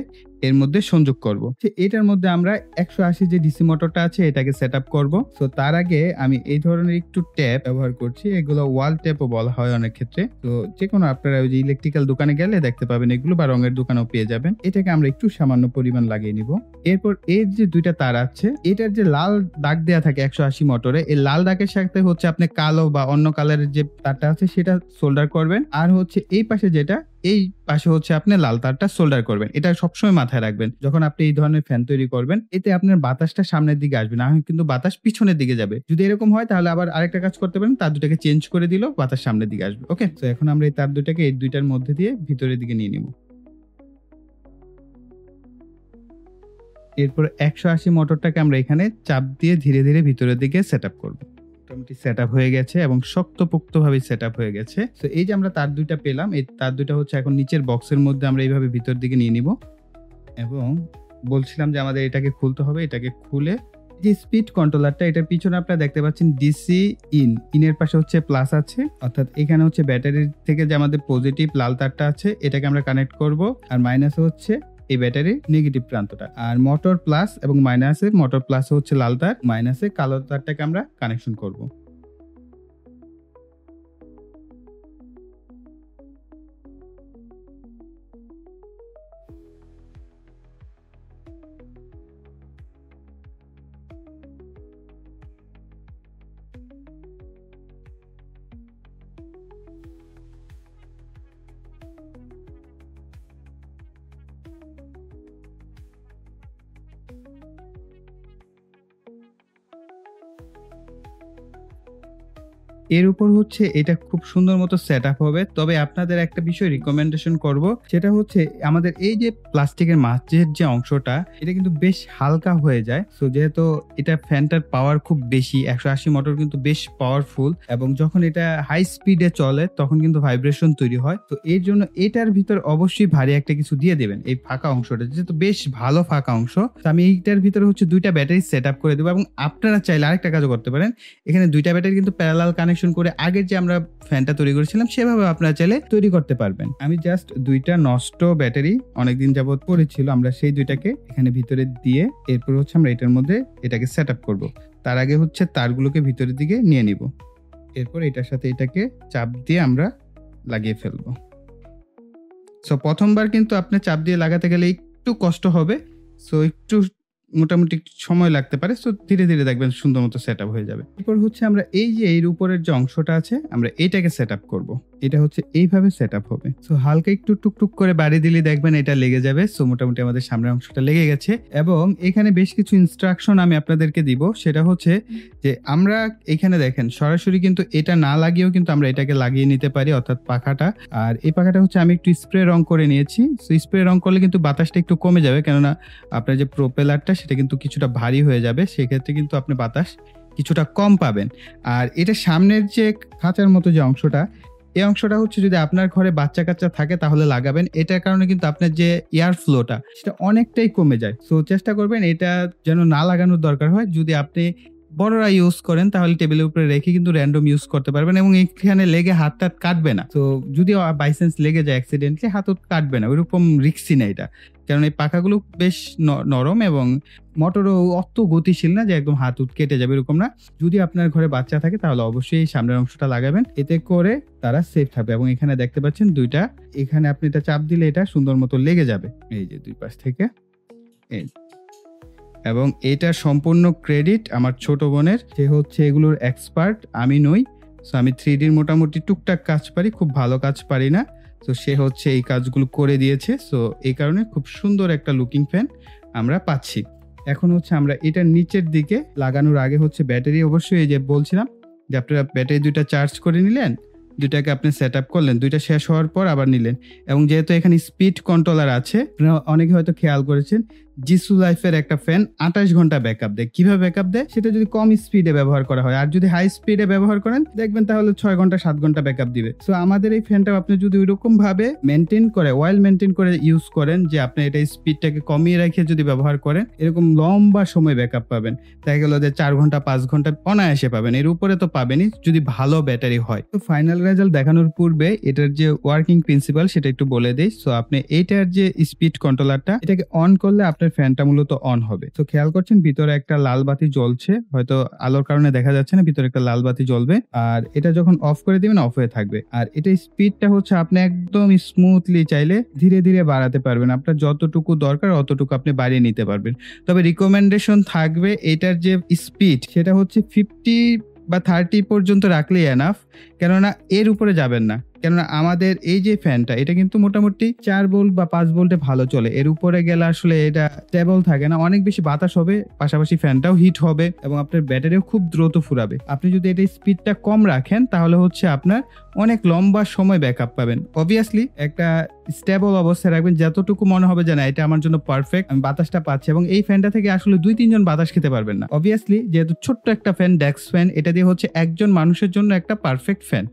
এর মধ্যে সংযোগ করব। এটার মধ্যে আমরা 180 যে ডিসি মোটরটা আছে এটাকে সেট আপ করবো। তো তার আগে আমি এই ধরনের একটু ট্যাপ ব্যবহার করছি, এগুলো ওয়াল ট্যাপও বলা হয় অনেক ক্ষেত্রে। তো যে কোনো আপনারা ওই যে ইলেকট্রিক্যাল দোকানে গেলে দেখতে পাবেন এগুলো, বা রঙের দোকানেও পেয়ে যাবেন। এটাকে আমরা একটু সামান্য পরিমাণ লাগিয়ে নিব। এরপর এর যে দুইটা তার আছে, এটার যে লাল দাগ দেওয়া থাকে 180 মোটরে, এই লাল দাগের সাথে হচ্ছে আপনি কালো বা অন্য কালারের যে তারটা আছে সেটা সোল্ডার করবেন, আর হচ্ছে এই পাশে যেটা, এই পাশে হচ্ছে আপনি লাল তারটা সোল্ডার করবেন। এটা সবসময় মাথায় রাখবেন যখন আপনি এই ধরনের ফ্যান তৈরি করবেন, এতে আপনার বাতাসটা সামনের দিকে আসবে না, কিন্তু বাতাস পিছনের দিকে যাবে। যদি এরকম হয় তাহলে আবার আরেকটা কাজ করতে পারেন, তার দুটাকে চেঞ্জ করে দিলেও বাতাস সামনের দিকে আসবে। ওকে, তো এখন আমরা এই তার দুটাকে এই দুইটার মধ্যে দিয়ে ভিতরের দিকে নিয়ে নিব। এরপর 180 মোটরটাকে আমরা এখানে চাপ দিয়ে ধীরে ধীরে ভিতরের দিকে সেট আপ করবো। মোটামুটি সেট আপ হয়ে গেছে এবং শক্তপোক্ত ভাবে সেট আপ হয়ে গেছে। তো এই যে আমরা তার দুইটা পেলাম, এই তার দুইটা হচ্ছে এখন নিচের বক্সের মধ্যে আমরা এইভাবে ভিতর দিকে নিয়ে নিব। এবং বলছিলাম যে আমাদের এটাকে খুলতে হবে। এটাকে খুলে যে স্পিড কন্ট্রোলারটা, এটার পিছনে আপনারা দেখতে পাচ্ছেন ডিসি ইনের পাশে হচ্ছে প্লাস আছে, অর্থাৎ এখানে হচ্ছে ব্যাটারির থেকে যে আমাদের পজিটিভ লাল তারটা আছে এটাকে আমরা কানেক্ট করব, আর মাইনাসে হচ্ছে এই ব্যাটারির নেগেটিভ প্রান্তটা। আর মোটর প্লাস এবং মাইনাসে, মোটর প্লাসে হচ্ছে লাল তার, মাইনাসে কালো তারটাকে আমরা কানেকশন করব। এর উপর হচ্ছে এটা খুব সুন্দর মতো সেট আপ হবে। তবে আপনাদের একটা বিষয় রিকমেন্ডেশন করব, সেটা হচ্ছে আমাদের এই যে প্লাস্টিকের মাঝের যে অংশটা, এটা কিন্তু বেশ হালকা হয়ে যায়। সো যেহেতু এটা ফ্যানটার পাওয়ার খুব বেশি, 180 মোটর কিন্তু বেশ পাওয়ারফুল, এবং যখন এটা হাই স্পিডে চলে তখন কিন্তু ভাইব্রেশন তৈরি হয়। তো এর জন্য এটার ভিতর অবশ্যই ভারী একটা কিছু দিয়ে দেবেন, এই ফাঁকা অংশটা যেহেতু বেশ ভালো ফাঁকা অংশ। তো আমি এইটার ভিতরে হচ্ছে দুইটা ব্যাটারি সেট আপ করে দেবো, এবং আপনারা চাইলে আরেকটা কাজও করতে পারেন। এখানে দুইটা ব্যাটারি কিন্তু প্যারালাল কানেকশন করে আগের যে আমরা ফ্যানটা তৈরি করেছিলাম সেভাবে আপনারা চাইলে তৈরি করতে পারবেন। আমি জাস্ট দুইটা নষ্ট ব্যাটারি অনেকদিন যাবত পড়েছিল, আমরা সেই দুইটাকে এখানে ভিতরে দিয়ে এরপর হচ্ছে আমরা এটার মধ্যে এটাকে সেট আপ করবো। তার আগে হচ্ছে তারগুলোকে ভিতরের দিকে নিয়ে নিব, এরপর এটার সাথে এটাকে চাপ দিয়ে আমরা লাগিয়ে ফেলবো। সো প্রথমবার কিন্তু আপনি চাপ দিয়ে লাগাতে গেলে একটু কষ্ট হবে, সো একটু মোটামুটি সময় লাগতে পারে। সো ধীরে ধীরে দেখবেন সুন্দর মতো সেট আপ হয়ে যাবে। এরপর হচ্ছে আমরা এই যে এর উপরের যে অংশটা আছে আমরা এইটাকে সেট আপ করবো। এটা হচ্ছে এইভাবে সেট আপ হবে। সো হালকা একটু টুকটুক করে বাড়ি দিলে দেখবেন এটা লেগে যাবে। সো মোটামুটি আমাদের সামনের অংশটা লেগে গেছে, এবং এখানে বেশ কিছু ইনস্ট্রাকশন আমি আপনাদেরকে দিব। সেটা হচ্ছে যে আমরা এখানে দেখেন সরাসরি কিন্তু এটা না লাগিয়েও কিন্তু আমরা এটাকে লাগিয়ে নিতে পারি, অর্থাৎ পাখাটা। আর এই পাখাটা হচ্ছে আমি একটু স্প্রে রং করে নিয়েছি। সো স্প্রে রং করলে কিন্তু বাতাসটা একটু কমে যাবে, কেননা আপনার যে প্রোপেলারটা সেটা কিন্তু কিছুটা ভারী হয়ে যাবে, সেক্ষেত্রে কিন্তু আপনি বাতাস কিছুটা কম পাবেন। আর এটা সামনের যে খাঁচার মতো যে অংশটা, এই অংশটা হচ্ছে যদি আপনার ঘরে বাচ্চা কাচ্চা থাকে তাহলে লাগাবেন। এটার কারণে কিন্তু আপনার যে এয়ার ফ্লোটা সেটা অনেকটাই কমে যায়। সো চেষ্টা করবেন এটা যেন না লাগানোর দরকার হয়। যদি আপনি বড়রা ইউজ করেন তাহলে টেবিলের উপরে রেখে কিন্তু র্যান্ডম ইউজ করতে পারবেন, এবং এখানে লেগে হাতটা কাটবে না। তো যদি বাইসেন্স লেগে যায় অ্যাক্সিডেন্টলি, হাতও কাটবে না, ওইরকম রিস্কি না এটা, কারণ এই পাখাগুলো বেশ নরম এবং মোটরও অত গতিশীল না যে একদম হাত কেটে যাবে, এরকম না। যদি আপনার ঘরে বাচ্চা থাকে তাহলে অবশ্যই এই সামনের অংশটা লাগাবেন, এতে করে তারা সেফ থাকবে। এবং এখানে দেখতে পাচ্ছেন দুইটা, এখানে আপনি এটা চাপ দিলে এটা সুন্দর মতো লেগে যাবে, এই যে দুই পাশ থেকে। এবং এটার সম্পূর্ণ ক্রেডিট আমার ছোট বোনের, সে হচ্ছে এগুলোর এক্সপার্ট, আমি নই। সো আমি 3Dর মোটামুটি টুকটাক কাজ পারি, খুব ভালো কাজ পারি না। তো সে হচ্ছে এই কাজগুলো করে দিয়েছে। সো এই কারণে খুব সুন্দর একটা লুকিং ফ্যান আমরা পাচ্ছি। এখন হচ্ছে আমরা এটার নিচের দিকে লাগানোর আগে হচ্ছে ব্যাটারি, অবশ্যই এই যে বলছিলাম যে আপনারা ব্যাটারি দুইটা চার্জ করে নিলেন, দুইটাকে আপনি সেট আপ করলেন, দুইটা শেষ হওয়ার পর আবার নিলেন। এবং যেহেতু এখানে স্পিড কন্ট্রোলার আছে, আপনারা অনেকে হয়তো খেয়াল করেছেন জিসু লাইফের একটা ফ্যান 28 ঘন্টা ব্যাকআপ দেয়। কিভাবে ব্যাকআপ দেয় সেটা যদি কম স্পিডে ব্যবহার করা হয়, আর যদি হাই স্পিডে ব্যবহার করেন দেখবেন তাহলে 6 ঘন্টা 7 ঘন্টা ব্যাকআপ দিবে। সো আমাদের এই ফ্যানটা আপনি যদি ওইরকম ভাবে মেনটেন করে ওয়েল মেনটেন করে ইউজ করেন যে আপনি এটা স্পিডটাকে কমিয়ে রেখে যদি ব্যবহার করেন, এরকম লম্বা সময় ব্যাকআপ পাবেন। দেখা গেল যে 4 ঘন্টা 5 ঘন্টা অনায়াসে পাবেন, এর উপরে তো পাবেনই যদি ভালো ব্যাটারি হয়। তো ফাইনাল রেজাল্ট দেখানোর পূর্বে এটার যে ওয়ার্কিং প্রিন্সিপাল সেটা একটু বলে দেই। সো আপনি এইটার যে স্পিড কন্ট্রোলারটা এটাকে অন করলে আপনার ফ্যানটা মূলত অন হবে। তো খেয়াল করছেন ভিতরে একটা লাল বাতি জ্বলছে, হয়তো আলোর কারণে দেখা যাচ্ছে না, ভিতরে একটা লাল বাতি জ্বলবে। আর এটা যখন অফ করে দিবেন অফ হয়ে থাকবে। আর এটা স্পিডটা হচ্ছে আপনি একদম স্মুথলি চাইলে ধীরে ধীরে বাড়াতে পারবেন, আপনার যতটুকু দরকার অতটুকু আপনি বাড়িয়ে নিতে পারবেন। তবে রিকমেন্ডেশন থাকবে এটার যে স্পিড সেটা হচ্ছে 50 বা 30 পর্যন্ত রাখলেই এনাফ, কেননা এর উপরে যাবেন না। কেননা আমাদের এই যে ফ্যানটা এটা কিন্তু মোটামুটি 4 ভোল্ট বা 5 ভোল্টে ভালো চলে, এর উপরে গেলে আসলে এটা স্টেবল থাকে না, অনেক বেশি বাতাস হবে, পাশাপাশি ফ্যানটাও হিট হবে এবং আপনার ব্যাটারিও খুব দ্রুত ফুরাবে। আপনি যদি এটা স্পিডটা কম রাখেন তাহলে হচ্ছে আপনার অনেক লম্বা সময় ব্যাকআপ পাবেন। অবভিয়াসলি একটা স্টেবল অবস্থায় রাখবেন, যতটুকু মনে হবে যে না এটা আমার জন্য পারফেক্ট, আমি বাতাসটা পাচ্ছি। এবং এই ফ্যানটা থেকে আসলে 2-3 জন বাতাস খেতে পারবেন না। অবভিয়াসলি যেহেতু ছোট্ট একটা ফ্যান, ডেস্ক ফ্যান, এটা দিয়ে হচ্ছে একজন মানুষের জন্য একটা পারফেক্ট ফ্যান।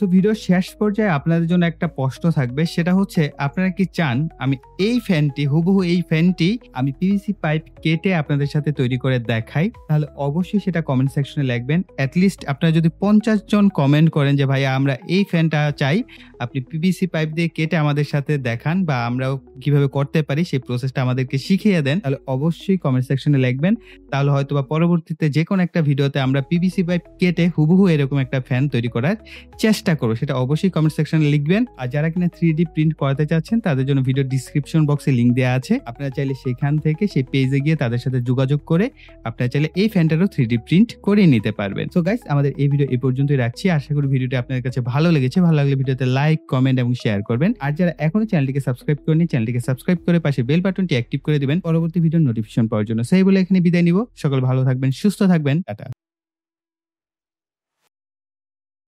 তো ভিডিও শেষ পর্যায়ে আপনাদের জন্য একটা প্রশ্ন থাকবে, সেটা হচ্ছে আপনারা কি চান আমি এই ফ্যানটি হুবহু এই ফ্যানটি আমি পিভিসি পাইপ কেটে আপনাদের সাথে তৈরি করে দেখাই? তাহলে অবশ্যই সেটা কমেন্ট সেকশনে লিখবেন। অ্যাটলিস্ট আপনারা যদি 50 জন কমেন্ট করেন যে ভাই আমরা এই ফ্যানটা চাই, আপনি পিভিসি পাইপ দিয়ে কেটে আমাদের সাথে দেখান বা আমরাও কিভাবে করতে পারি সেই প্রসেসটা আমাদেরকে শিখিয়ে দেন, তাহলে অবশ্যই কমেন্ট সেকশনে লিখবেন। তাহলে হয়তো বা পরবর্তীতে যে কোনো একটা ভিডিওতে আমরা পিভিসি পাইপ কেটে হুবহু এরকম একটা ফ্যান তৈরি করার চেষ্টা করো, সেটা অবশ্যই কমেন্ট সেকশনে লিখবেন। আর যারা কিনা 3D প্রিন্ট করাতে চাচ্ছেন তাদের জন্য ভিডিও ডিসক্রিপশন বক্সে লিংক দেওয়া আছে, আপনারা চাইলে সেখান থেকে সেই পেজে গিয়ে তাদের সাথে যোগাযোগ করে আপনারা চাইলে এই ফ্যানটারও 3D প্রিন্ট করে নিতে পারবেন। সো গাইস, আমাদের এই ভিডিও এই পর্যন্তই রাখছি। আশা করি ভিডিওটি আপনাদের কাছে ভালো লেগেছে। ভালো লাগলে ভিডিওতে লাইক, কমেন্ট এবং শেয়ার করবেন। আর যারা এখনো চ্যানেলটিকে সাবস্ক্রাইব করেনি, চ্যানেলটিকে সাবস্ক্রাইব করে পাশে বেল বাটনটি অ্যাক্টিভ করে দিবেন পরবর্তী ভিডিওর নোটিফিকেশন পাওয়ার জন্য। সেই বলে এখানে বিদায় নিব। সকল ভালো থাকবেন, সুস্থ থাকবেন, টাটা।